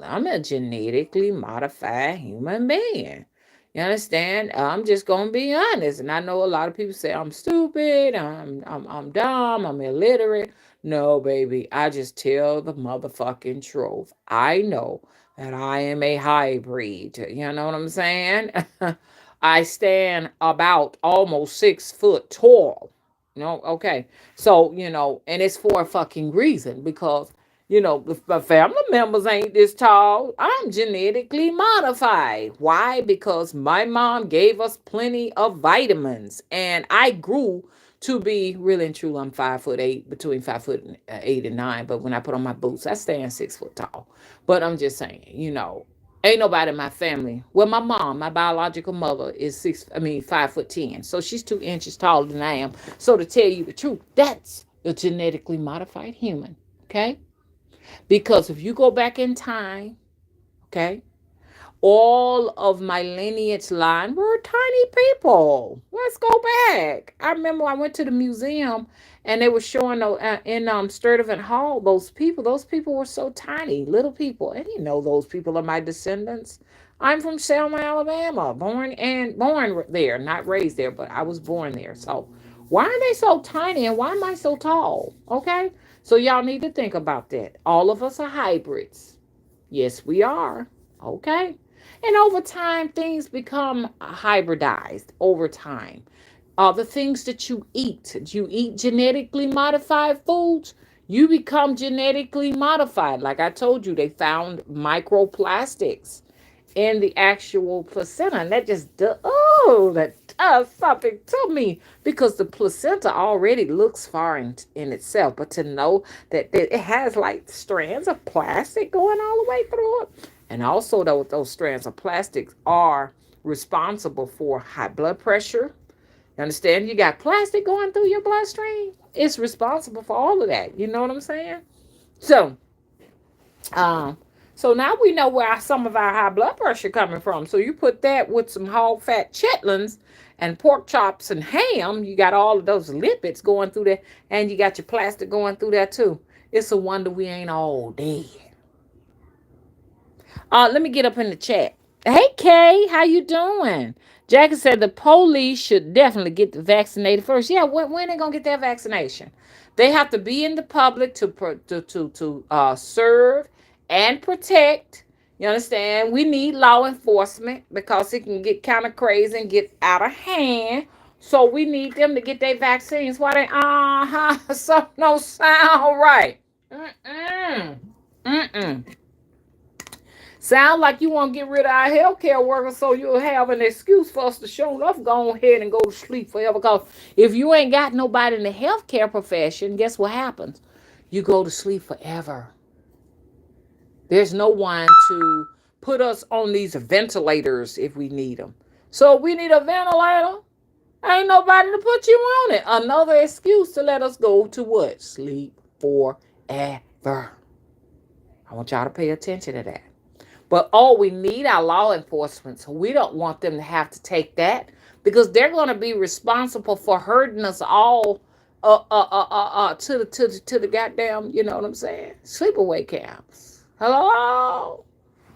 modified human being. You understand? I'm just gonna be honest, and I know a lot of people say I'm stupid, I'm dumb, I'm illiterate. No, baby, I just tell the motherfucking truth. I know that I am a hybrid. You know what I'm saying? I stand about almost 6 foot tall. Okay. So, and it's for a fucking reason because, if my family members ain't this tall, I'm genetically modified. Why? Because my mom gave us plenty of vitamins and I grew to be really and truly, I'm 5'8", between 5'8" and 9. But when I put on my boots, I stand 6 foot tall. But I'm just saying, ain't nobody in my family. Well, my mom, my biological mother, is 5'10". So she's 2 inches taller than I am. So to tell you the truth, that's a genetically modified human. Okay? Because if you go back in time, okay, all of my lineage line were tiny people. Let's go back. I remember I went to the museum and they were showing in Sturtevant Hall those people. Those people were so tiny, little people. And you know those people are my descendants. I'm from Selma, Alabama, born there, not raised there, but I was born there. So why are they so tiny and why am I so tall? Okay, so y'all need to think about that. All of us are hybrids. Yes, we are. Okay. And over time, things become hybridized over time. The things that you eat genetically modified foods, you become genetically modified. Like I told you, they found microplastics in the actual placenta. And that does something to me because the placenta already looks foreign in itself. But to know that it has like strands of plastic going all the way through it. And also, those strands of plastic are responsible for high blood pressure. You understand? You got plastic going through your bloodstream. It's responsible for all of that. You know what I'm saying? So, um, so now we know where some of our high blood pressure coming from. So you put that with some hog fat chitlins and pork chops and ham. You got all of those lipids going through there, and you got your plastic going through there too. It's a wonder we ain't all dead. Let me get up in the chat. Hey Kay, how you doing? Jackie said the police should definitely get the vaccinated first. Yeah, when they gonna get their vaccination? They have to be in the public to serve and protect. You understand? We need law enforcement because it can get kind of crazy and get out of hand. So we need them to get their vaccines. Why they something don't sound right. Mm-mm. Mm-mm. Sound like you want to get rid of our healthcare workers so you'll have an excuse for us to show enough go ahead and go to sleep forever. Because if you ain't got nobody in the healthcare profession, guess what happens? You go to sleep forever. There's no one to put us on these ventilators if we need them. So we need a ventilator. Ain't nobody to put you on it. Another excuse to let us go to what? Sleep forever. I want y'all to pay attention to that. But we need our law enforcement, so we don't want them to have to take that because they're going to be responsible for hurting us all to the goddamn, you know what I'm saying? Sleepaway camps. Hello,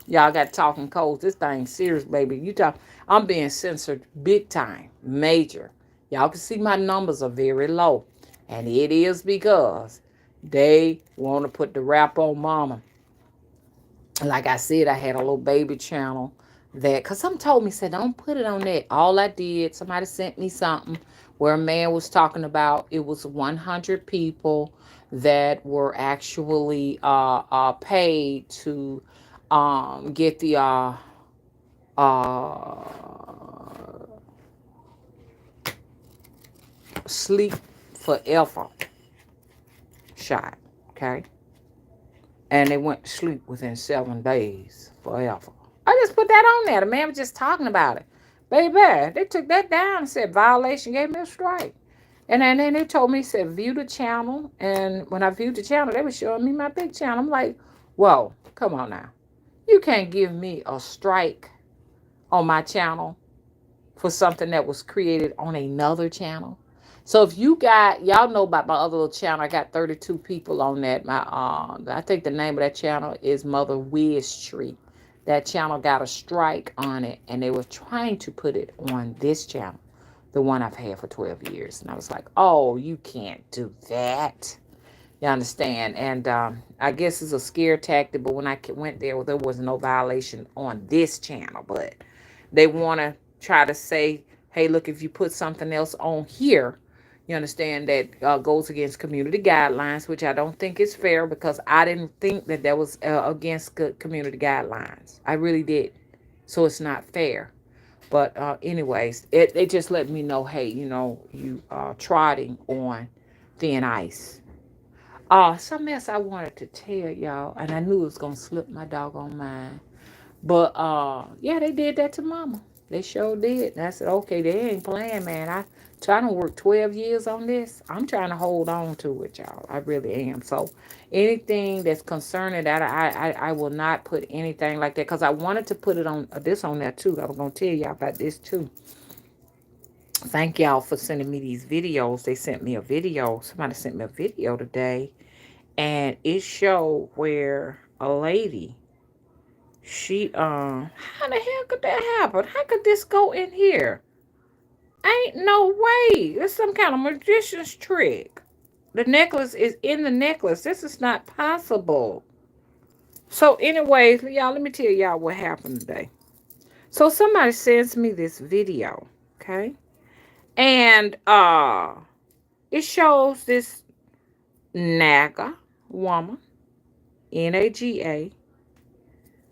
y'all got talking codes. This thing's serious, baby. I'm being censored big time, major. Y'all can see my numbers are very low, and it is because they want to put the rap on mama. Like I said, I had a little baby channel that, because some told me, said, don't put it on that. All I did, somebody sent me something where a man was talking about it was 100 people that were actually paid to get the uh, sleep forever shot. Okay. And they went to sleep within 7 days forever. I just put that on there. The man was just talking about it. Baby, they took that down and said violation, gave me a strike. And then they told me, said, view the channel. And when I viewed the channel, they were showing me my big channel. I'm like, whoa, come on now. You can't give me a strike on my channel for something that was created on another channel. So if you got, y'all know about my other little channel, I got 32 people on that. I think the name of that channel is Mother Wiz Tree. That channel got a strike on it, and they were trying to put it on this channel, the one I've had for 12 years. And I was like, oh, you can't do that. You understand? And I guess it's a scare tactic, but when I went there, well, there was no violation on this channel. But they want to try to say, hey, look, if you put something else on here, you understand that goes against community guidelines, which I don't think is fair because I didn't think that that was against community guidelines. I really did. So it's not fair. But anyways, it just let me know, hey, you trotting on thin ice. Something else I wanted to tell y'all, and I knew it was gonna slip my doggone mind. But yeah, they did that to Mama. They sure did. And I said, okay, they ain't playing, man. I trying to work 12 years on this. I'm trying to hold on to it, y'all. I really am. So anything that's concerning that, I will not put anything like that because I wanted to put it on this on there too. I was gonna tell y'all about this too. Thank y'all for sending me these videos. They sent me a video. Somebody sent me a video today, and it showed where a lady, she how the hell could that happen? How could this go in here? Ain't no way. It's some kind of magician's trick. The necklace is in the necklace. This is not possible. So anyways, y'all, let me tell y'all what happened today. So somebody sends me this video, okay? And it shows this NAGA woman, NAGA,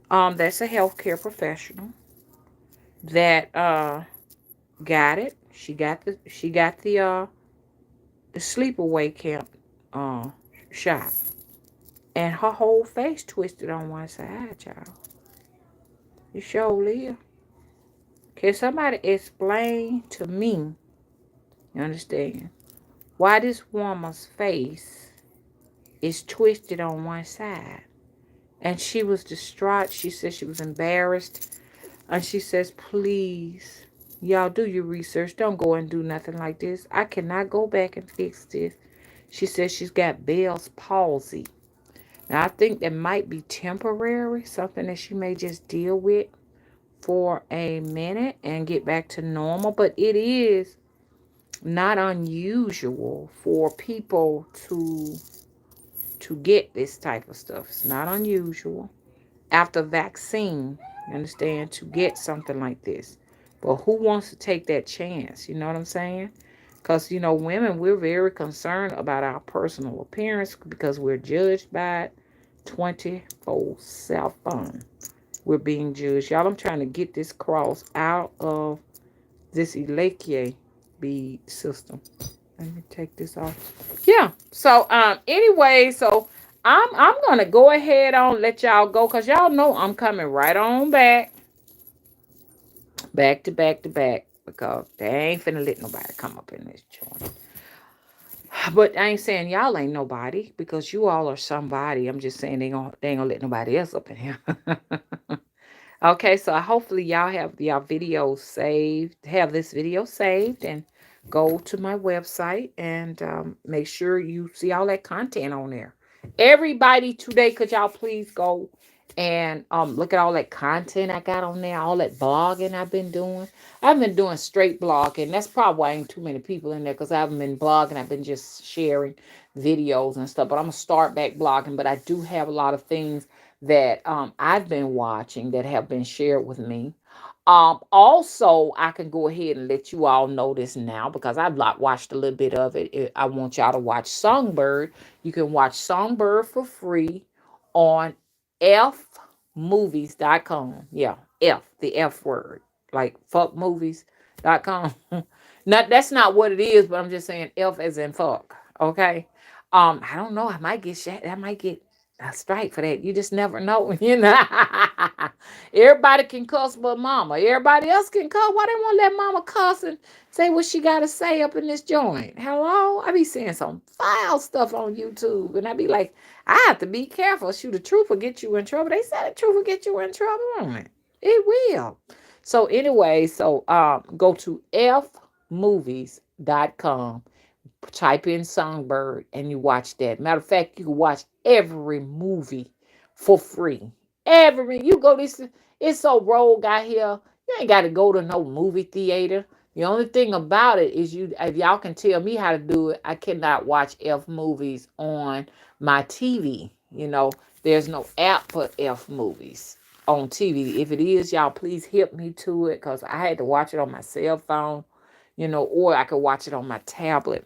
that's a healthcare professional that got it. She got the sleepaway camp uh shot, and her whole face twisted on one side, child. You sure live. Can somebody explain to me, you understand, why this woman's face is twisted on one side? And she was distraught. She said she was embarrassed. And she says, please, y'all do your research. Don't go and do nothing like this. I cannot go back and fix this. She says she's got Bell's palsy. Now, I think that might be temporary, something that she may just deal with for a minute and get back to normal. But it is not unusual for people to get this type of stuff. It's not unusual after vaccine, you understand, to get something like this. But who wants to take that chance? You know what I'm saying? Because, women, we're very concerned about our personal appearance because we're judged by it 24/7. We're being judged. Y'all, I'm trying to get this cross out of this Elakia bead system. Let me take this off. Yeah. So anyway, so I'm gonna go ahead on let y'all go because y'all know I'm coming right on back to back to back because they ain't finna let nobody come up in this joint. But I ain't saying y'all ain't nobody because you all are somebody. I'm just saying they ain't gonna let nobody else up in here. Okay, so hopefully y'all have y'all videos saved, have this video saved, and go to my website and make sure you see all that content on there. Everybody today, could y'all please go and look at all that content I got on there, all that blogging I've been doing. I've been doing straight blogging. That's probably why ain't too many people in there because I haven't been blogging. I've been just sharing videos and stuff. But I'm gonna start back blogging. But I do have a lot of things that I've been watching that have been shared with me. Also, I can go ahead and let you all know this now because I've like watched a little bit of it. I want y'all to watch Songbird. You can watch Songbird for free on fmovies.com. Yeah, the F word, like fuckmovies.com. Not that's not what it is, but I'm just saying F as in fuck. Okay. I don't know. I might get a strike for that. You just never know. Everybody can cuss but mama. Everybody else can cuss. Why they won't let mama cuss and say what she got to say up in this joint? Hello? I be seeing some foul stuff on YouTube. And I be like, I have to be careful. Shoot, the truth will get you in trouble. They said the truth will get you in trouble. It will. So anyway, go to fmovies.com, type in Songbird, and you watch that. Matter of fact, you can watch every movie for free. You go this, it's so rogue out here. You ain't got to go to no movie theater. The only thing about it is if y'all can tell me how to do it, I cannot watch F movies on my TV. There's no app for F movies on TV. If it is, y'all please help me to it, because I had to watch it on my cell phone, or I could watch it on my tablet.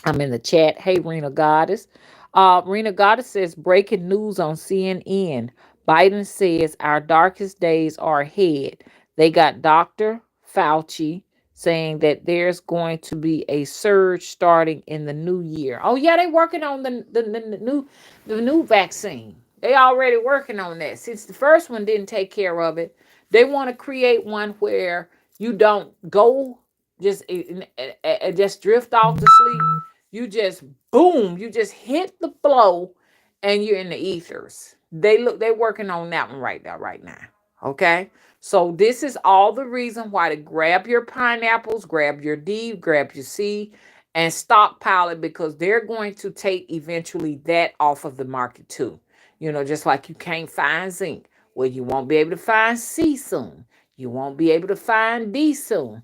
I'm in the chat. Hey, Rena Goddess. Rena Goddess says, breaking news on CNN. Biden says our darkest days are ahead. They got Dr. Fauci saying that there's going to be a surge starting in the new year. Oh yeah, they working on the new vaccine. They already working on that. Since the first one didn't take care of it, they want to create one where you don't go just drift off to sleep. You just boom, you just hit the flow and you're in the ethers. They're working on that one right now. Okay? So this is all the reason why to grab your pineapples, grab your D, grab your C, and stockpile it, because they're going to take eventually that off of the market too. Just like you can't find zinc. Well, you won't be able to find C soon. You won't be able to find D soon.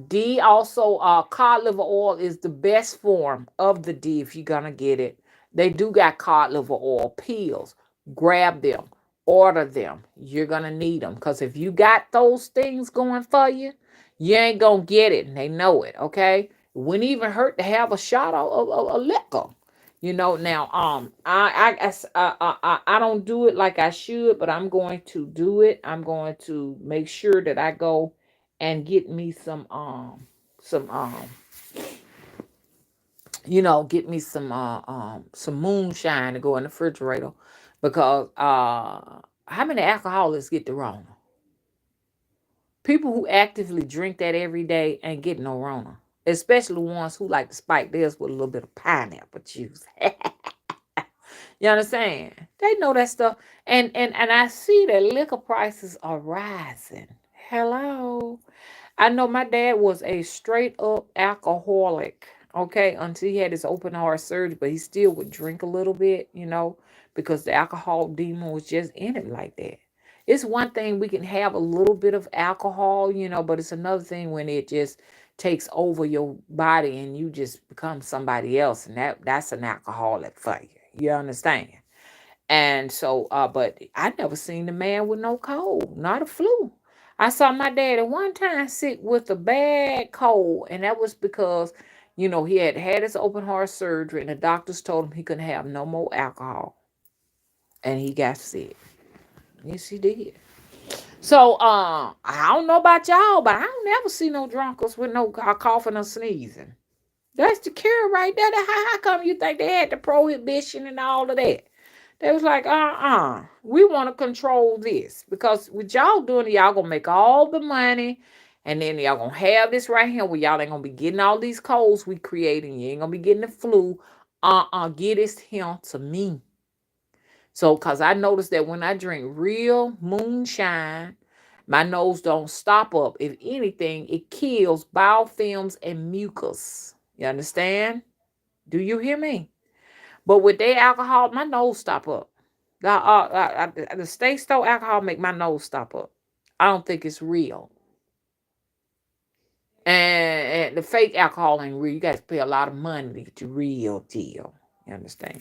D also, cod liver oil is the best form of the D if you're gonna get it. They do got cod liver oil pills. Grab them, order them. You're gonna need them, because if you got those things going for you, you ain't gonna get it, and they know it. Okay, it wouldn't even hurt to have a shot of liquor. Now, I don't do it like I should, but I'm going to do it. I'm going to make sure that I go and get me get me some moonshine to go in the refrigerator, because how many alcoholics get the Rona? People who actively drink that every day ain't getting no Rona, especially the ones who like to spike theirs with a little bit of pineapple juice. You understand? They know that stuff. And I see that liquor prices are rising. Hello. I know my dad was a straight up alcoholic, okay, until he had his open heart surgery, but he still would drink a little bit, because the alcohol demon was just in it like that. It's one thing we can have a little bit of alcohol, but it's another thing when it just takes over your body and you just become somebody else, and that's an alcoholic for you. You understand? And so, but I never seen the man with no cold, not a flu. I saw my dad at one time sick with a bad cold, and that was because, he had had his open heart surgery, and the doctors told him he couldn't have no more alcohol, and he got sick. Yes, he did. So, I don't know about y'all, but I don't never see no drunkards with no coughing or sneezing. That's the cure right there. How come you think they had the prohibition and all of that? They was like, we want to control this, because with y'all doing it, y'all gonna make all the money, and then y'all gonna have this right here where y'all ain't gonna be getting all these colds we creating. You ain't gonna be getting the flu. Get this here to me. So, cause I noticed that when I drink real moonshine, my nose don't stop up. If anything, it kills biofilms and mucus. You understand? Do you hear me? But with their alcohol, my nose stop up. The state store alcohol make my nose stop up. I don't think it's real. And the fake alcohol ain't real. You got to pay a lot of money to get the real deal. You understand?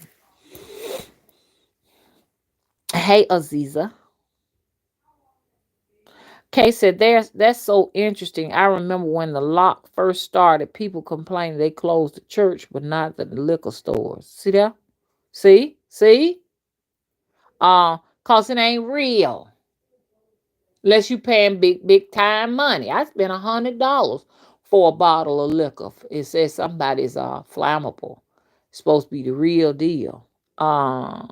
Hey, Aziza. Kay said, that's so interesting. I remember when the lock first started, people complaining they closed the church, but not the liquor stores. See that? See? Cause it ain't real. Unless you paying big time money. I spent $100 for a bottle of liquor. It says somebody's flammable. It's supposed to be the real deal. Uh,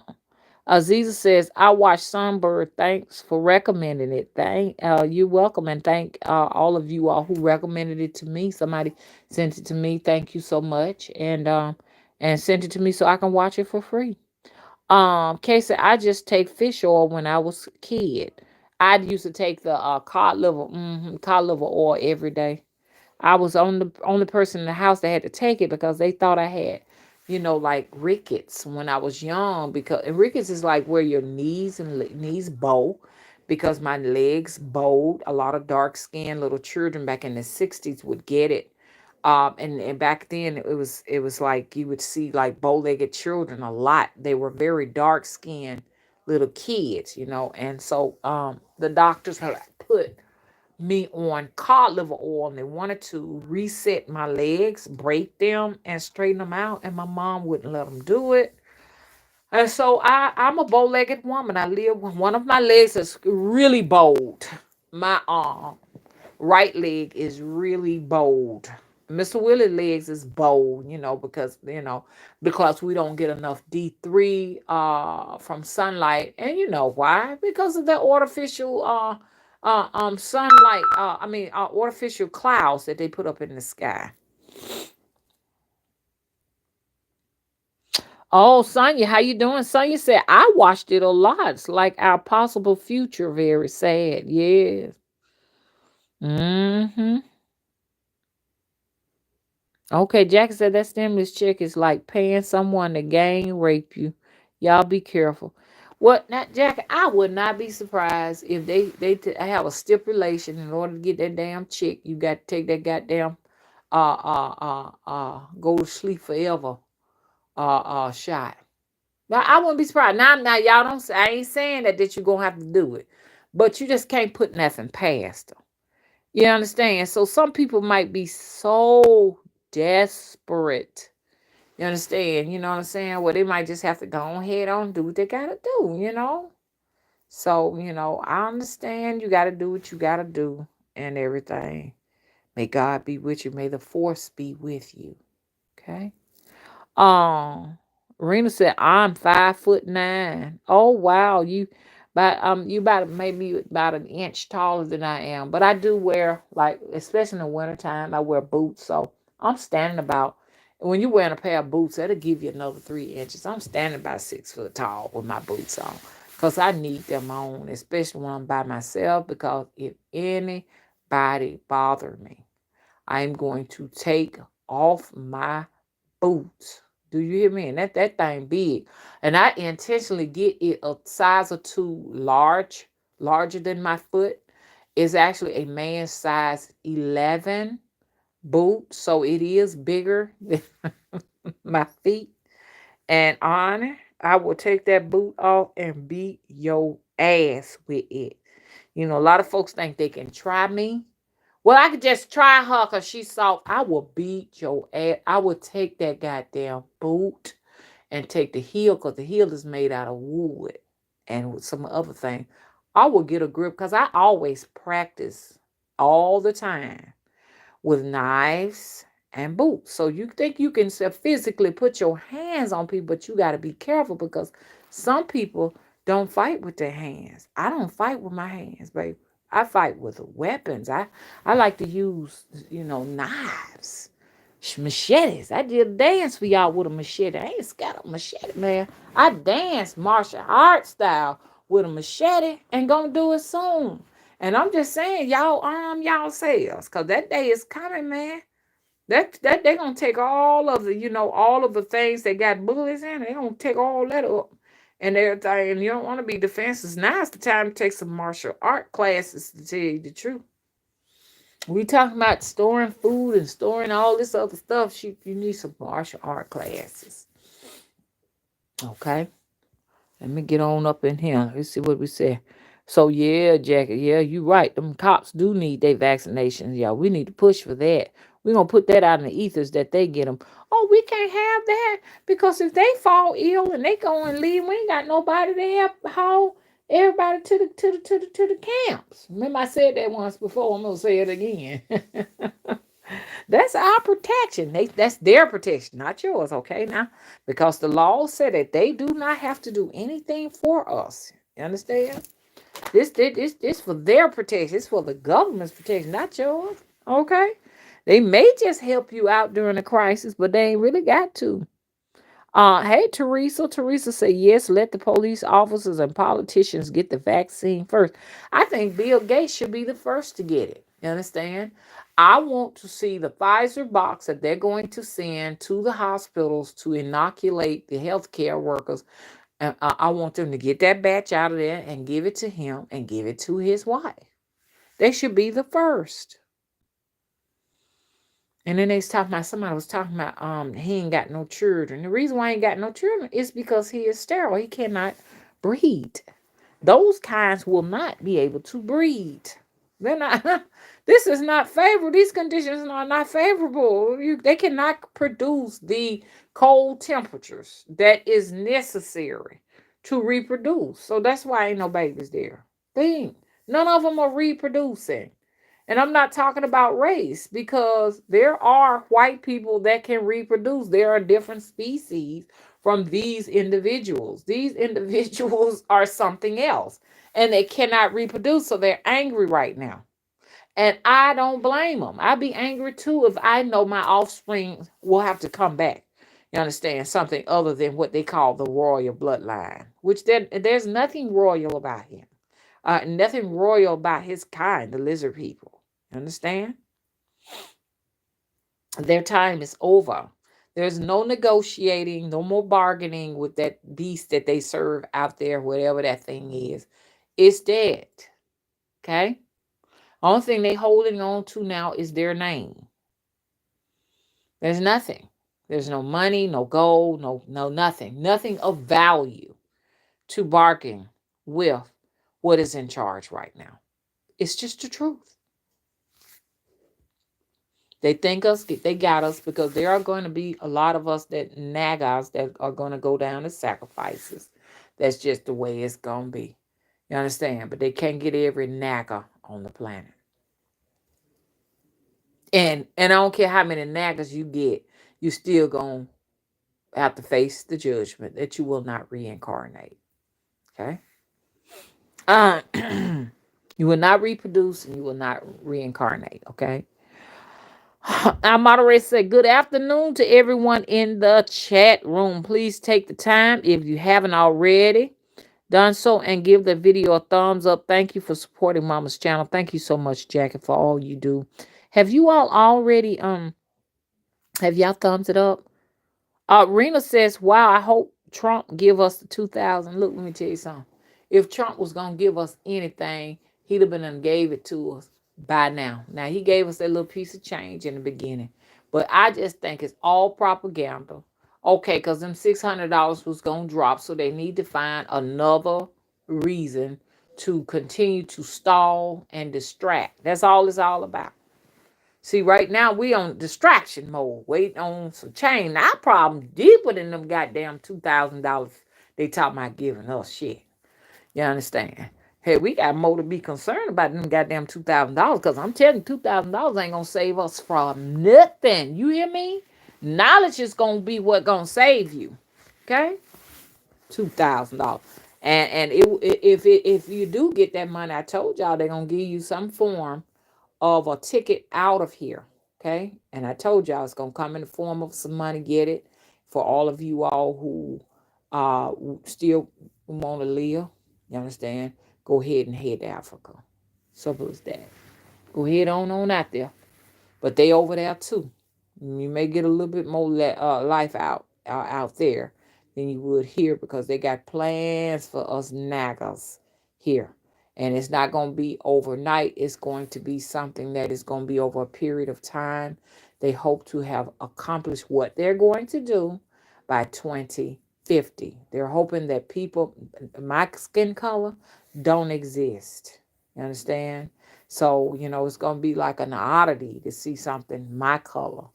Aziza says, I watched Sunbird. Thanks for recommending it. You're welcome, and thank all of you all who recommended it to me. Somebody sent it to me. Thank you so much, and sent it to me so I can watch it for free. Casey, I just take fish oil when I was a kid. I used to take the cod liver oil every day. I was on the only person in the house that had to take it because they thought I had, like rickets when I was young. Because and rickets is like where your knees and knees bow, because my legs bowed. A lot of dark skinned little children back in the '60s would get it. And back then it was like you would see like bow legged children a lot. They were very dark skinned little kids, and so the doctors had put me on cod liver oil, and they wanted to reset my legs, break them, and straighten them out. And my mom wouldn't let them do it. And so I'm a bow-legged woman. I live with one of my legs is really bold. My right leg is really bold. Mr. Willie legs is bold, because we don't get enough D3 from sunlight. And you know why? Because of the artificial sunlight, artificial clouds that they put up in the sky. Oh, Sonya, how you doing? Sonya said, I watched it a lot. It's like our possible future. Very sad. Yes. Mm-hmm. Okay, Jack said that stimulus check is like paying someone to gang rape you. Y'all be careful. What not, Jack? I would not be surprised if they have a stipulation in order to get that damn check. You got to take that goddamn go to sleep forever shot. Now I wouldn't be surprised. Now y'all don't. I ain't saying that you're gonna have to do it, but you just can't put nothing past them. You understand? So some people might be so desperate. You understand? You know what I'm saying? Well, they might just have to go ahead on do what they gotta do. So, I understand you gotta do what you gotta do and everything. May God be with you. May the force be with you. Okay. Um, Rena said, I'm 5'9". Oh wow, you about maybe about an inch taller than I am. But I do wear, like, especially in the wintertime, I wear boots. So I'm standing about, when you're wearing a pair of boots, that'll give you another 3 inches. I'm standing about 6 foot tall with my boots on. Because I need them on, especially when I'm by myself. Because if anybody bother me, I'm going to take off my boots. Do you hear me? And that thing big. And I intentionally get it a size or two larger than my foot. It's actually a man's size 11 boot. So it is bigger than my feet. And on, I will take that boot off and beat your ass with it. A lot of folks think they can try me. Well, I could just try her because she's soft. I will beat your ass. I will take that goddamn boot and take the heel, because the heel is made out of wood and with some other thing. I will get a grip because I always practice all the time with knives and boots. So you think you can physically put your hands on people, but you got to be careful, because some people don't fight with their hands. I don't fight with my hands, baby. I fight with weapons. I like to use, knives, machetes. I did a dance for y'all with a machete. I ain't scared of a machete, man. I dance martial arts style with a machete and gonna do it soon. And I'm just saying, y'all arm yourselves, cause that day is coming, man. That they gonna take all of the, all of the things that got bullets in. They gonna take all that up and everything. And you don't want to be defenseless. Now's the time to take some martial art classes. To tell you the truth, we talking about storing food and storing all this other stuff. You need some martial art classes. Okay. Let me get on up in here. Let's see what we say. So yeah, Jackie, yeah, you right. Them cops do need their vaccinations. Yeah, we need to push for that. We're gonna put that out in the ethers that they get them. Oh, we can't have that, because if they fall ill and they go and leave, we ain't got nobody to help haul everybody to the camps. Remember I said that once before. I'm gonna say it again. That's our protection. That's their protection, not yours, okay? Now, because the law said that they do not have to do anything for us. You understand? This for their protection. It's for the government's protection, not yours. Okay? They may just help you out during a crisis, but they ain't really got to. Hey, Teresa. Teresa said, yes, let the police officers and politicians get the vaccine first. I think Bill Gates should be the first to get it. You understand? I want to see the Pfizer box that they're going to send to the hospitals to inoculate the healthcare workers. And I want them to get that batch out of there and give it to him and give it to his wife. They should be the first. And then they was talking about somebody was talking about he ain't got no children. The reason why he ain't got no children is because he is sterile. He cannot breed. Those kinds will not be able to breed. They're not. This is not favorable. These conditions are not favorable. They cannot produce the cold temperatures that is necessary to reproduce. So that's why ain't no babies there. They ain't. None of them are reproducing. And I'm not talking about race because there are white people that can reproduce. There are different species from these individuals. These individuals are something else and they cannot reproduce. So they're angry right now. And I don't blame them. I'd be angry too if I know my offspring will have to come back. You understand? Something other than what they call the royal bloodline, which there's nothing royal about him. Nothing royal about his kind, the lizard people. Understand? Their time is over. There's no negotiating, no more bargaining with that beast that they serve out there, whatever that thing is. It's dead. Okay? Only thing they holding on to now is their name. There's nothing. There's no money, no gold, no nothing. Nothing of value to bargain with what is in charge right now. It's just the truth. They got us because there are going to be a lot of us that nag us that are going to go down as sacrifices. That's just the way it's going to be. You understand? But they can't get every nagger on the planet. And I don't care how many naggers you get, you still going to have to face the judgment that you will not reincarnate. Okay? Uh, you will not reproduce and you will not reincarnate. Okay? Our moderator said, good afternoon to everyone in the chat room. Please take the time, if you haven't already done so, and give the video a thumbs up. Thank you for supporting Mama's channel. Thank you so much, Jackie, for all you do. Have you all already have y'all thumbs it up? Rena says, wow, I hope Trump give us the 2000. Look, let me tell you something. If Trump was going to give us anything, he'd have been and gave it to us by now. Now, he gave us that little piece of change in the beginning. But I just think it's all propaganda. Okay, because them $600 was going to drop, so they need to find another reason to continue to stall and distract. That's all it's all about. See, right now we on distraction mode, waiting on some change. Now, our problem deeper than them goddamn $2,000 they talking about giving us shit. You understand? Hey, we got more to be concerned about than them goddamn $2,000 because I'm telling you, $2,000 ain't gonna save us from nothing. You hear me? Knowledge is gonna be what gonna save you. Okay? $2,000. And if you do get that money, I told y'all they're gonna give you some form of a ticket out of here. Okay. And I told y'all it's going to come in the form of some money. Get it for all of you all who still want to live. You understand? Go ahead and head to Africa. Simple as that. Go ahead on out there. But they over there too. You may get a little bit more life out there than you would here because they got plans for us naggers here. And it's not going to be overnight. It's going to be something that is going to be over a period of time. They hope to have accomplished what they're going to do by 2050. They're hoping that people, my skin color, don't exist. You understand? So, it's going to be like an oddity to see something my color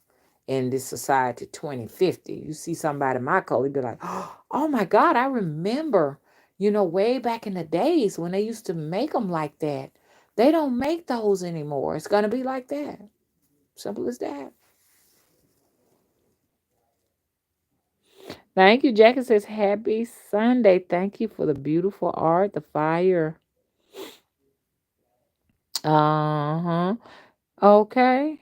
in this society 2050. You see somebody my color, you'd be like, oh my God, I remember, way back in the days when they used to make them like that. They don't make those anymore. It's going to be like that. Simple as that. Thank you. Jackie says, Happy Sunday. Thank you for the beautiful art, the fire. Uh huh. Okay.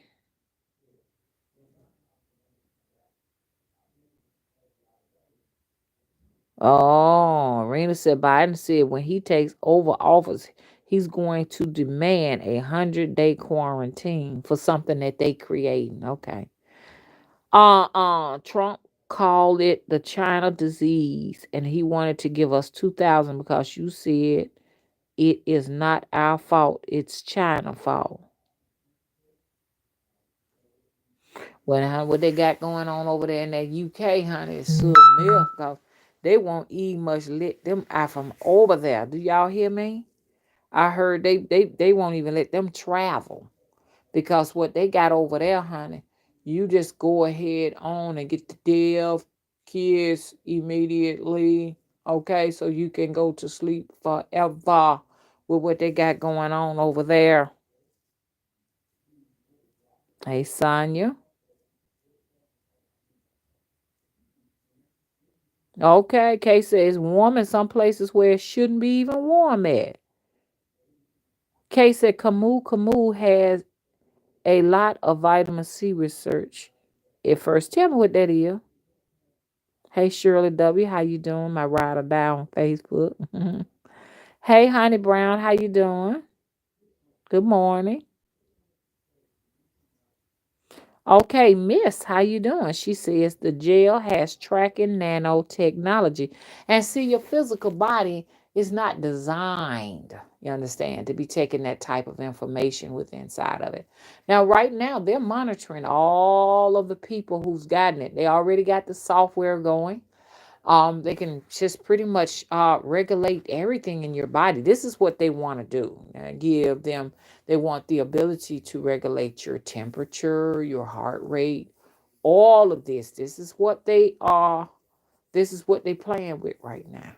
Oh, Rena said Biden said when he takes over office, he's going to demand 100-day quarantine for something that they creating. Okay. Trump called it the China disease, and he wanted to give us 2,000 because you said it is not our fault. It's China fault. Well, what they got going on over there in that UK, honey, is sort of milk because they won't eat much let them out from over there. Do y'all hear me? I heard they won't even let them travel because what they got over there, honey, you just go ahead on and get the deal kids immediately, okay, so you can go to sleep forever with what they got going on over there. Hey, Sonya. Okay, Kay says warm in some places where it shouldn't be even warm at. Kay said Camus has a lot of vitamin C research. At first, tell me what that is. Hey Shirley W, how you doing? My ride or die on Facebook. Hey Honey Brown, how you doing? Good morning. Okay, Miss, how you doing? She says the gel has tracking nanotechnology. And see, your physical body is not designed, you understand, to be taking that type of information with inside of it. Now, right now, they're monitoring all of the people who's gotten it. They already got the software going. They can just pretty much regulate everything in your body. This is what they want to do. Give them, they want the ability to regulate your temperature, your heart rate, all of this. This is what they are. This is what they playing with right now.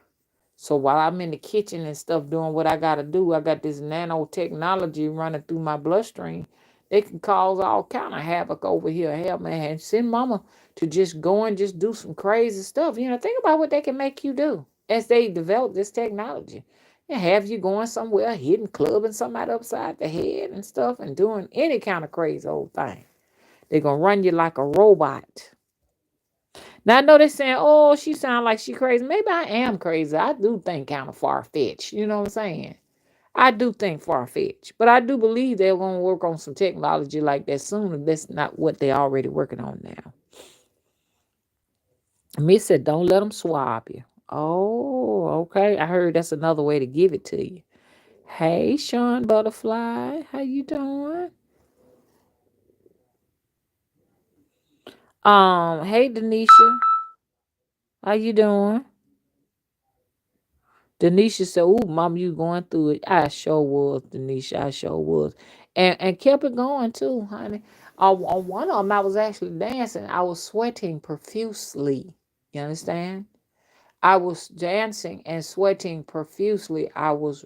So while I'm in the kitchen and stuff doing what I gotta do, I got this nanotechnology running through my bloodstream. It can cause all kind of havoc over here. Hell, man, send mama to just go and just do some crazy stuff. Think about what they can make you do as they develop this technology. And have you going somewhere, hitting, clubbing somebody upside the head and stuff, and doing any kind of crazy old thing. They're gonna run you like a robot. Now I know they're saying, "Oh, she sound like she crazy." Maybe I am crazy. I do think kind of far fetched. You know what I'm saying? I do think far fetched, but I do believe they're gonna work on some technology like that soon. If that's not what they're already working on now. Miss said, "Don't let them swab you." Oh, okay. I heard that's another way to give it to you. Hey, Sean Butterfly, how you doing? Hey, Denisha, how you doing? Denisha said, "Ooh, mom, you going through it." I sure was, Denisha. I sure was, and kept it going too, honey. On one of them, I was actually dancing. I was sweating profusely. You understand? I was dancing and sweating profusely. I was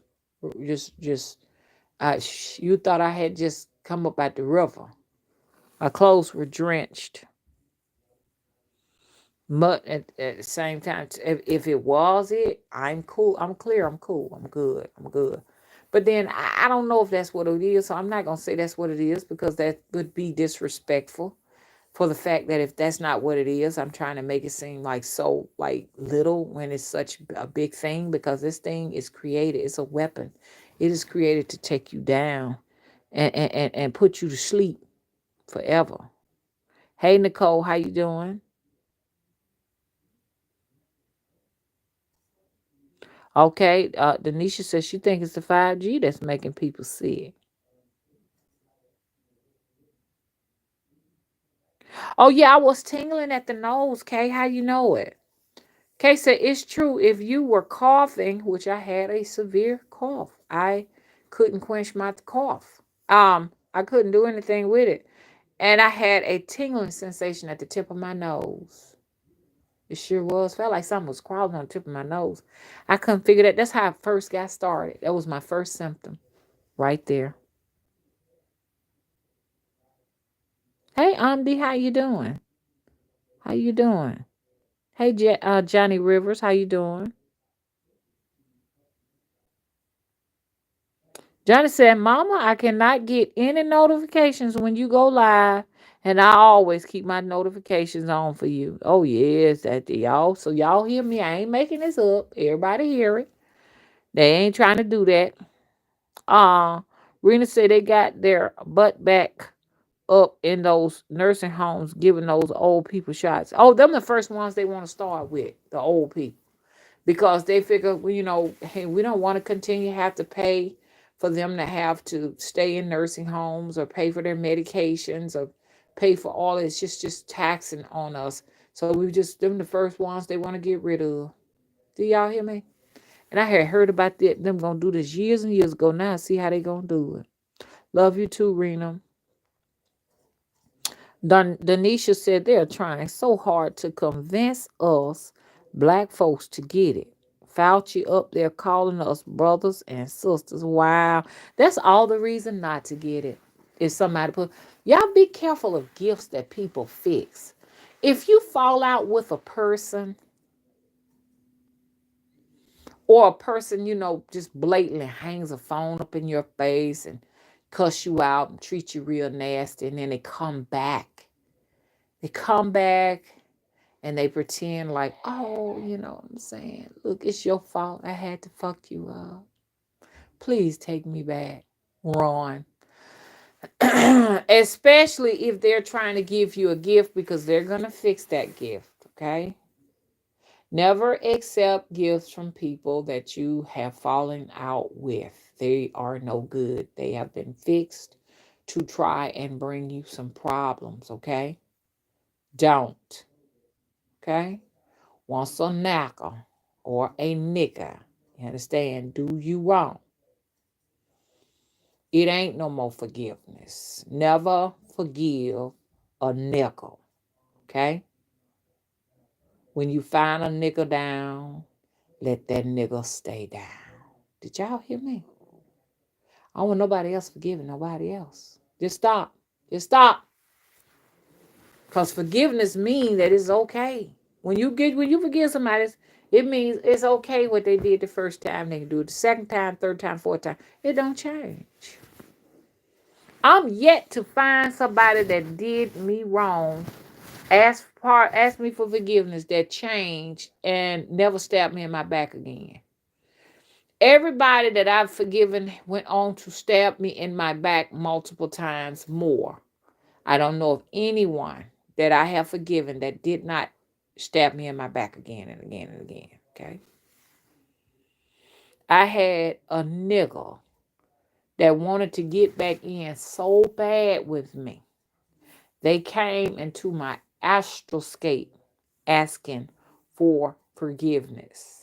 just. You thought I had just come up out the river. My clothes were drenched. But at the same time, if it was it, I'm cool. I'm clear. I'm cool. I'm good. I'm good. But then I don't know if that's what it is. So I'm not going to say that's what it is because that would be disrespectful for the fact that if that's not what it is, I'm trying to make it seem like so like little when it's such a big thing because this thing is created. It's a weapon. It is created to take you down and put you to sleep forever. Hey, Nicole, how you doing? Okay, Denisha says she thinks it's the 5G that's making people sick. Oh yeah, I was tingling at the nose, Kay. How you know it? Kay said it's true. If you were coughing, which I had a severe cough, I couldn't quench my cough. I couldn't do anything with it. And I had a tingling sensation at the tip of my nose. It sure was. Felt like something was crawling on the tip of my nose. I couldn't figure that. That's how I first got started. That was my first symptom right there. Hey, Amdi, how you doing? How you doing? Hey, Johnny Rivers, how you doing? Johnny said, Mama, I cannot get any notifications when you go live, and I always keep my notifications on for you. Oh, yes, that y'all. So y'all hear me. I ain't making this up. Everybody hear it. They ain't trying to do that. Uh, Rena said they got their butt back up in those nursing homes giving those old people shots. Oh, them the first ones they want to start with, the old people. Because they figure, well, hey, we don't want to continue to have to pay for them to have to stay in nursing homes or pay for their medications or pay for all this. Just taxing on us. So we just them the first ones they want to get rid of. Do y'all hear me? And I had heard about that them gonna do this years and years ago. Now I see how they gonna do it. Love you too, Rena. Denisha said they're trying so hard to convince us black folks to get it. Fauci up there calling us brothers and sisters. Wow. That's all the reason not to get it. If somebody put y'all be careful of gifts that people fix. If you fall out with a person or a person, just blatantly hangs a phone up in your face and cuss you out and treat you real nasty and then they come back. They come back and they pretend like, oh, you know what I'm saying? Look, it's your fault. I had to fuck you up. Please take me back. Ron. Especially if they're trying to give you a gift because they're going to fix that gift, okay? Never accept gifts from people that you have fallen out with. They are no good. They have been fixed to try and bring you some problems, okay? Don't, okay? Once a knacker or a nigger, you understand, do you wrong, it ain't no more forgiveness. Never forgive a nickel, okay? When you find a nickel down, let that nigga stay down. Did y'all hear me? I don't want nobody else forgiving nobody else. Just stop. Just stop. Because forgiveness means that it's okay. When you forgive somebody, it means it's okay what they did the first time. They can do it the second time, third time, fourth time. It don't change. I'm yet to find somebody that did me wrong, ask me for forgiveness, that changed and never stabbed me in my back again. Everybody that I've forgiven went on to stab me in my back multiple times more. I don't know of anyone that I have forgiven that did not stab me in my back again and again and again. Okay. I had a nigga that wanted to get back in so bad with me. They came into my astroscape asking for forgiveness.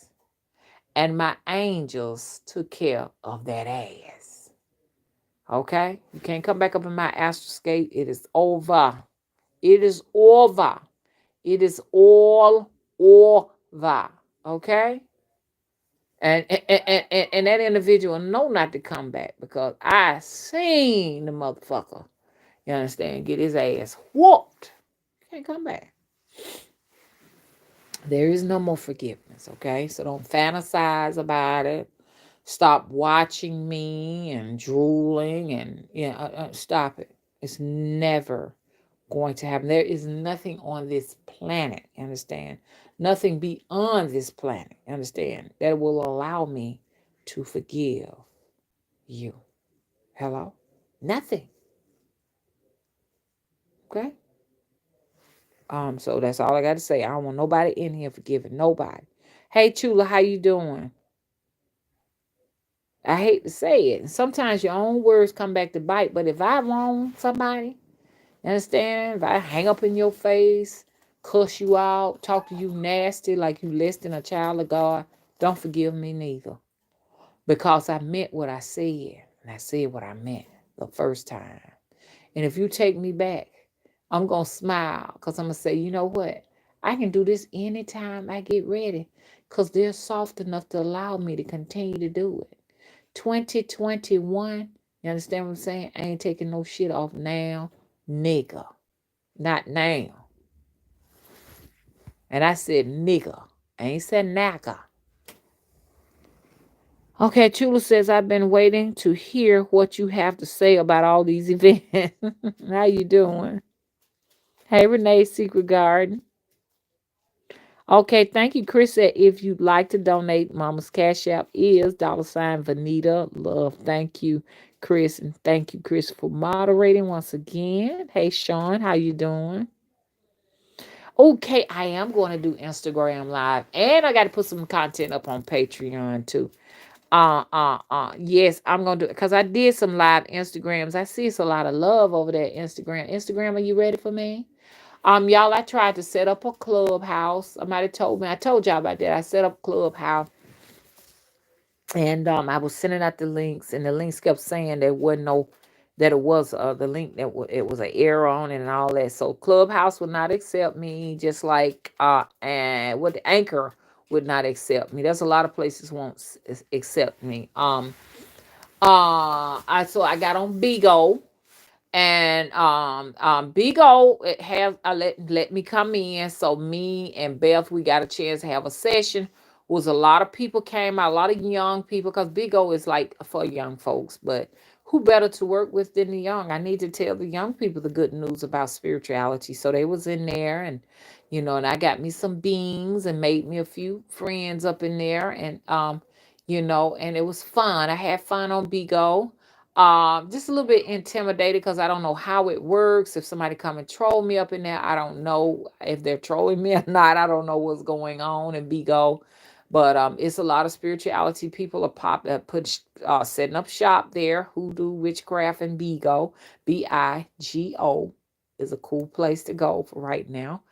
And my angels took care of that ass. Okay? You can't come back up in my astroscape. It is over. It is over. It is all over. Okay? And that individual know not to come back because I seen the motherfucker, you understand, get his ass whooped. Can't come back. There is no more forgiveness, okay? So don't fantasize about it. Stop watching me and drooling and stop it. It's never going to happen. There is nothing on this planet, you understand? Nothing beyond this planet, you understand, that will allow me to forgive you. Hello? Nothing. Okay? So that's all I got to say. I don't want nobody in here forgiving nobody. Hey Chula, how you doing? I hate to say it. Sometimes your own words come back to bite, but if I wrong somebody, understand? If I hang up in your face, cuss you out, talk to you nasty like you less than a child of God, don't forgive me neither. Because I meant what I said. And I said what I meant the first time. And if you take me back, I'm going to smile because I'm going to say, you know what? I can do this anytime I get ready because they're soft enough to allow me to continue to do it. 2021, you understand what I'm saying? I ain't taking no shit off now, nigga. not now. And I said nigga. I ain't said naka. Okay, Chula says, I've been waiting to hear what you have to say about all these events. How you doing? Hey, Renee, Secret Garden. Okay, thank you. Chris said, if you'd like to donate, Mama's Cash App is $Vanita Love. Thank you, Chris. And thank you, Chris, for moderating once again. Hey, Sean, how you doing? Okay, I am going to do Instagram Live. And I got to put some content up on Patreon, too. Yes, I'm gonna do it because I did some live Instagrams. I see it's a lot of love over there. Instagram, are you ready for me? Y'all, I tried to set up a clubhouse. Somebody told me, I told y'all about that. I set up clubhouse, and I was sending out the links, and the links kept saying there wasn't no, that it was the link that it was an error on it and all that. So Clubhouse would not accept me, just like and what the Anchor would not accept me. There's a lot of places won't accept me. I got on Bigo, and Bigo it have let me come in. So me and Beth, we got a chance to have a session. Was a lot of people came out, a lot of young people, because Bigo is like for young folks. But who better to work with than the young? I need to tell the young people the good news about spirituality. So they was in there, and and I got me some beans and made me a few friends up in there, and and it was fun. I had fun on Bigo. Just a little bit intimidated because I don't know how it works. If somebody come and troll me up in there, I don't know if they're trolling me or not. I don't know what's going on in Bigo. But it's a lot of spirituality people are setting up shop there. Hoodoo, witchcraft, and Bigo. Bigo is a cool place to go for right now.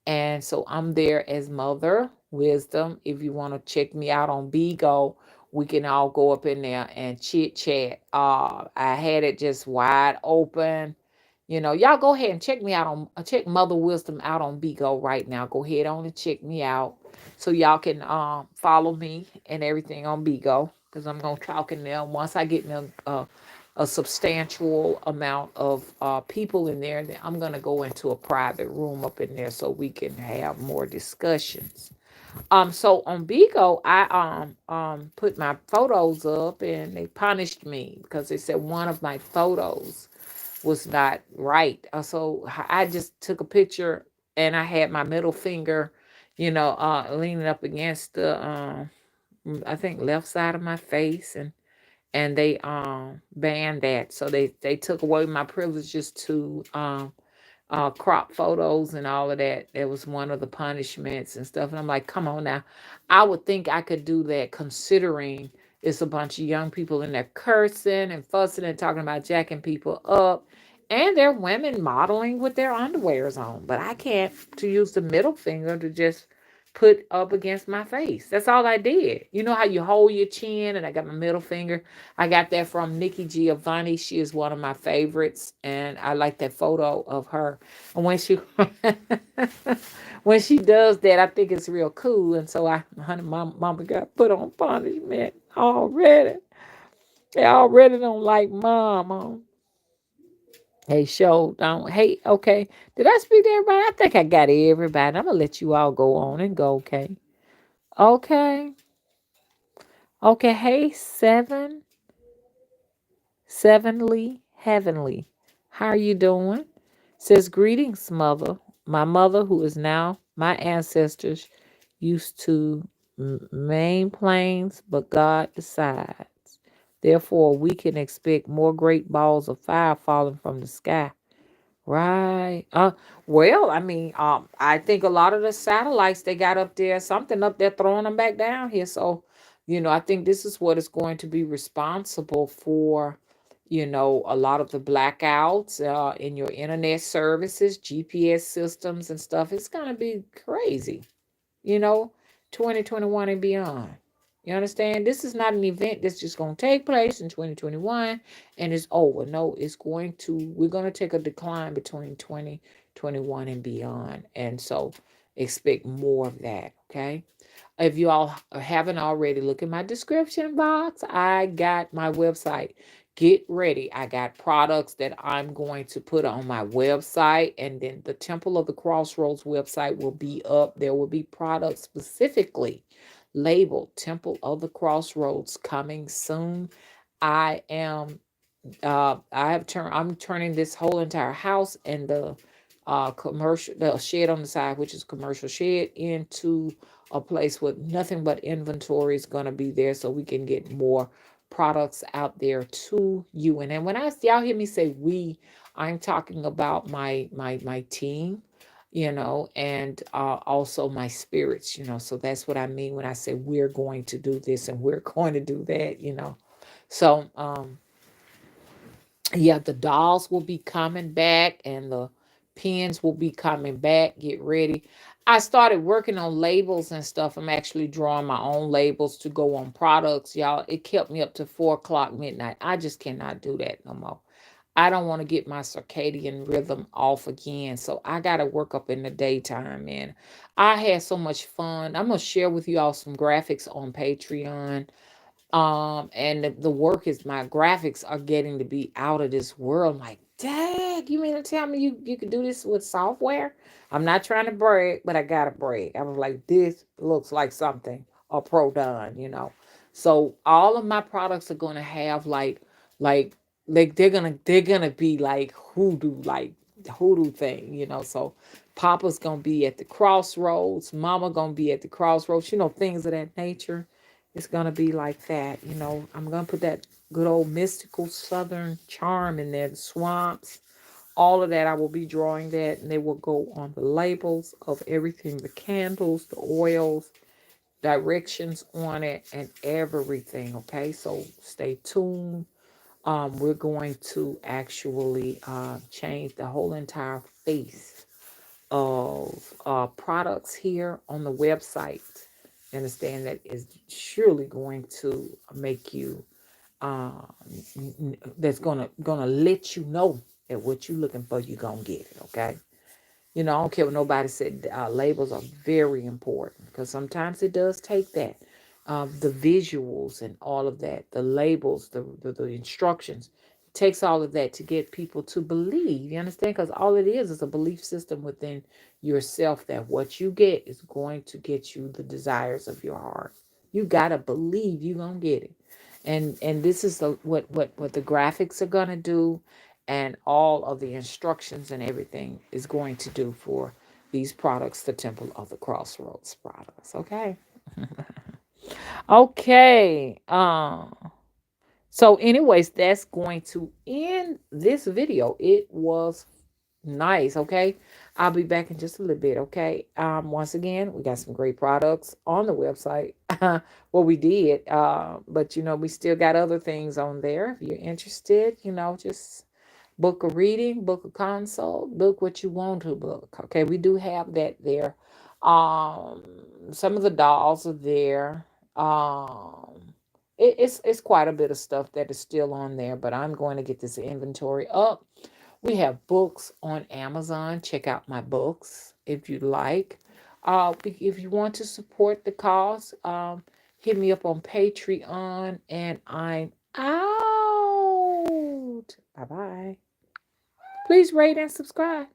And so I'm there as Mother Wisdom. If you want to check me out on Bigo, we can all go up in there and chit chat. I had it just wide open. Y'all go ahead and check me out on check Mother Wisdom out on Bigo right now. Go ahead on and check me out so y'all can follow me and everything on Bigo, because I'm gonna talk in there once I get in a substantial amount of people in there. Then I'm gonna go into a private room up in there so we can have more discussions. So on Bigo, I put my photos up, and they punished me because they said one of my photos was not right. So I just took a picture, and I had my middle finger, leaning up against the I think left side of my face, and they banned that. So they took away my privileges to crop photos and all of that. That was one of the punishments and stuff. And I'm like, come on now. I would think I could do that, considering it's a bunch of young people in there cursing and fussing and talking about jacking people up. And they're women modeling with their underwears on. But I can't to use the middle finger to just put up against my face. That's all I did. You know how you hold your chin, and I got my middle finger. I got that from Nikki Giovanni. She is one of my favorites, and I like that photo of her. And when she when she does that, I think it's real cool. And so honey, mama got put on punishment already. They already don't like mama. Hey, show don't. Hey, okay. Did I speak to everybody? I think I got everybody. I'm gonna let you all go on and go. Okay. Okay. Okay. Hey, Sevenly Heavenly. How are you doing? Says greetings, mother. My mother, who is now my ancestors, used to main plains, but God decides. Therefore, we can expect more great balls of fire falling from the sky. Right. Well, I mean, I think a lot of the satellites they got up there, something up there throwing them back down here. So, I think this is what is going to be responsible for, a lot of the blackouts in your internet services, GPS systems and stuff. It's going to be crazy, you know, 2021 and beyond. You understand? This is not an event that's just going to take place in 2021 and it's over. No, we're going to take a decline between 2021 and beyond. And so expect more of that. Okay. If you all haven't already, look in my description box. I got my website, Get ready. I got products that I'm going to put on my website, and then the Temple of the Crossroads website will be up. There will be products specifically labeled Temple of the Crossroads coming soon. I am I'm turning this whole entire house and the commercial, the shed on the side, which is commercial shed, into a place with nothing but inventory is going to be there, so we can get more products out there to you. And then when I y'all hear me say we, I'm talking about my team, and also my spirits, so that's what I mean when I say we're going to do this and we're going to do that. So yeah, the dolls will be coming back and the pens will be coming back. Get ready. I started working on labels and stuff. I'm actually drawing my own labels to go on products, y'all. It kept me up to 4 o'clock midnight. I just cannot do that no more. I don't want to get my circadian rhythm off again. So I got to work up in the daytime, man. I had so much fun. I'm going to share with you all some graphics on Patreon. And the work is, my graphics are getting to be out of this world. I'm like, dang, you mean to tell me you can do this with software? I'm not trying to brag, but I gotta brag. I was like, this looks like something a pro done. So all of my products are gonna have like they're gonna be like hoodoo thing. So Papa's gonna be at the crossroads, Mama gonna be at the crossroads, things of that nature. It's gonna be like that. I'm gonna put that good old mystical southern charm in there, the swamps, all of that. I will be drawing that, and they will go on the labels of everything, the candles, the oils, directions on it, and everything. Okay, so stay tuned. We're going to actually change the whole entire face of products here on the website. Understand that is surely going to make you that's gonna let you know that what you're looking for, you're gonna get it. Okay. I don't care what nobody said. Labels are very important because sometimes it does take that. The visuals and all of that, the labels, the instructions, it takes all of that to get people to believe. You understand? Because all it is a belief system within yourself that what you get is going to get you the desires of your heart. You gotta believe you're gonna get it. And this is what the graphics are gonna do, and all of the instructions and everything is going to do for these products, the Temple of the Crossroads products. Okay. Okay. So anyways, that's going to end this video. It was nice. Okay. I'll be back in just a little bit. Okay. Once again, we got some great products on the website. Well, we did. But we still got other things on there. If you're interested, just book a reading, book a consult, book what you want to book. Okay, we do have that there. Um, some of the dolls are there. It's quite a bit of stuff that is still on there, but I'm going to get this inventory up. We have books on Amazon. Check out my books if you like. If you want to support the cause, hit me up on Patreon, and I'm out. Bye bye. Please rate and subscribe.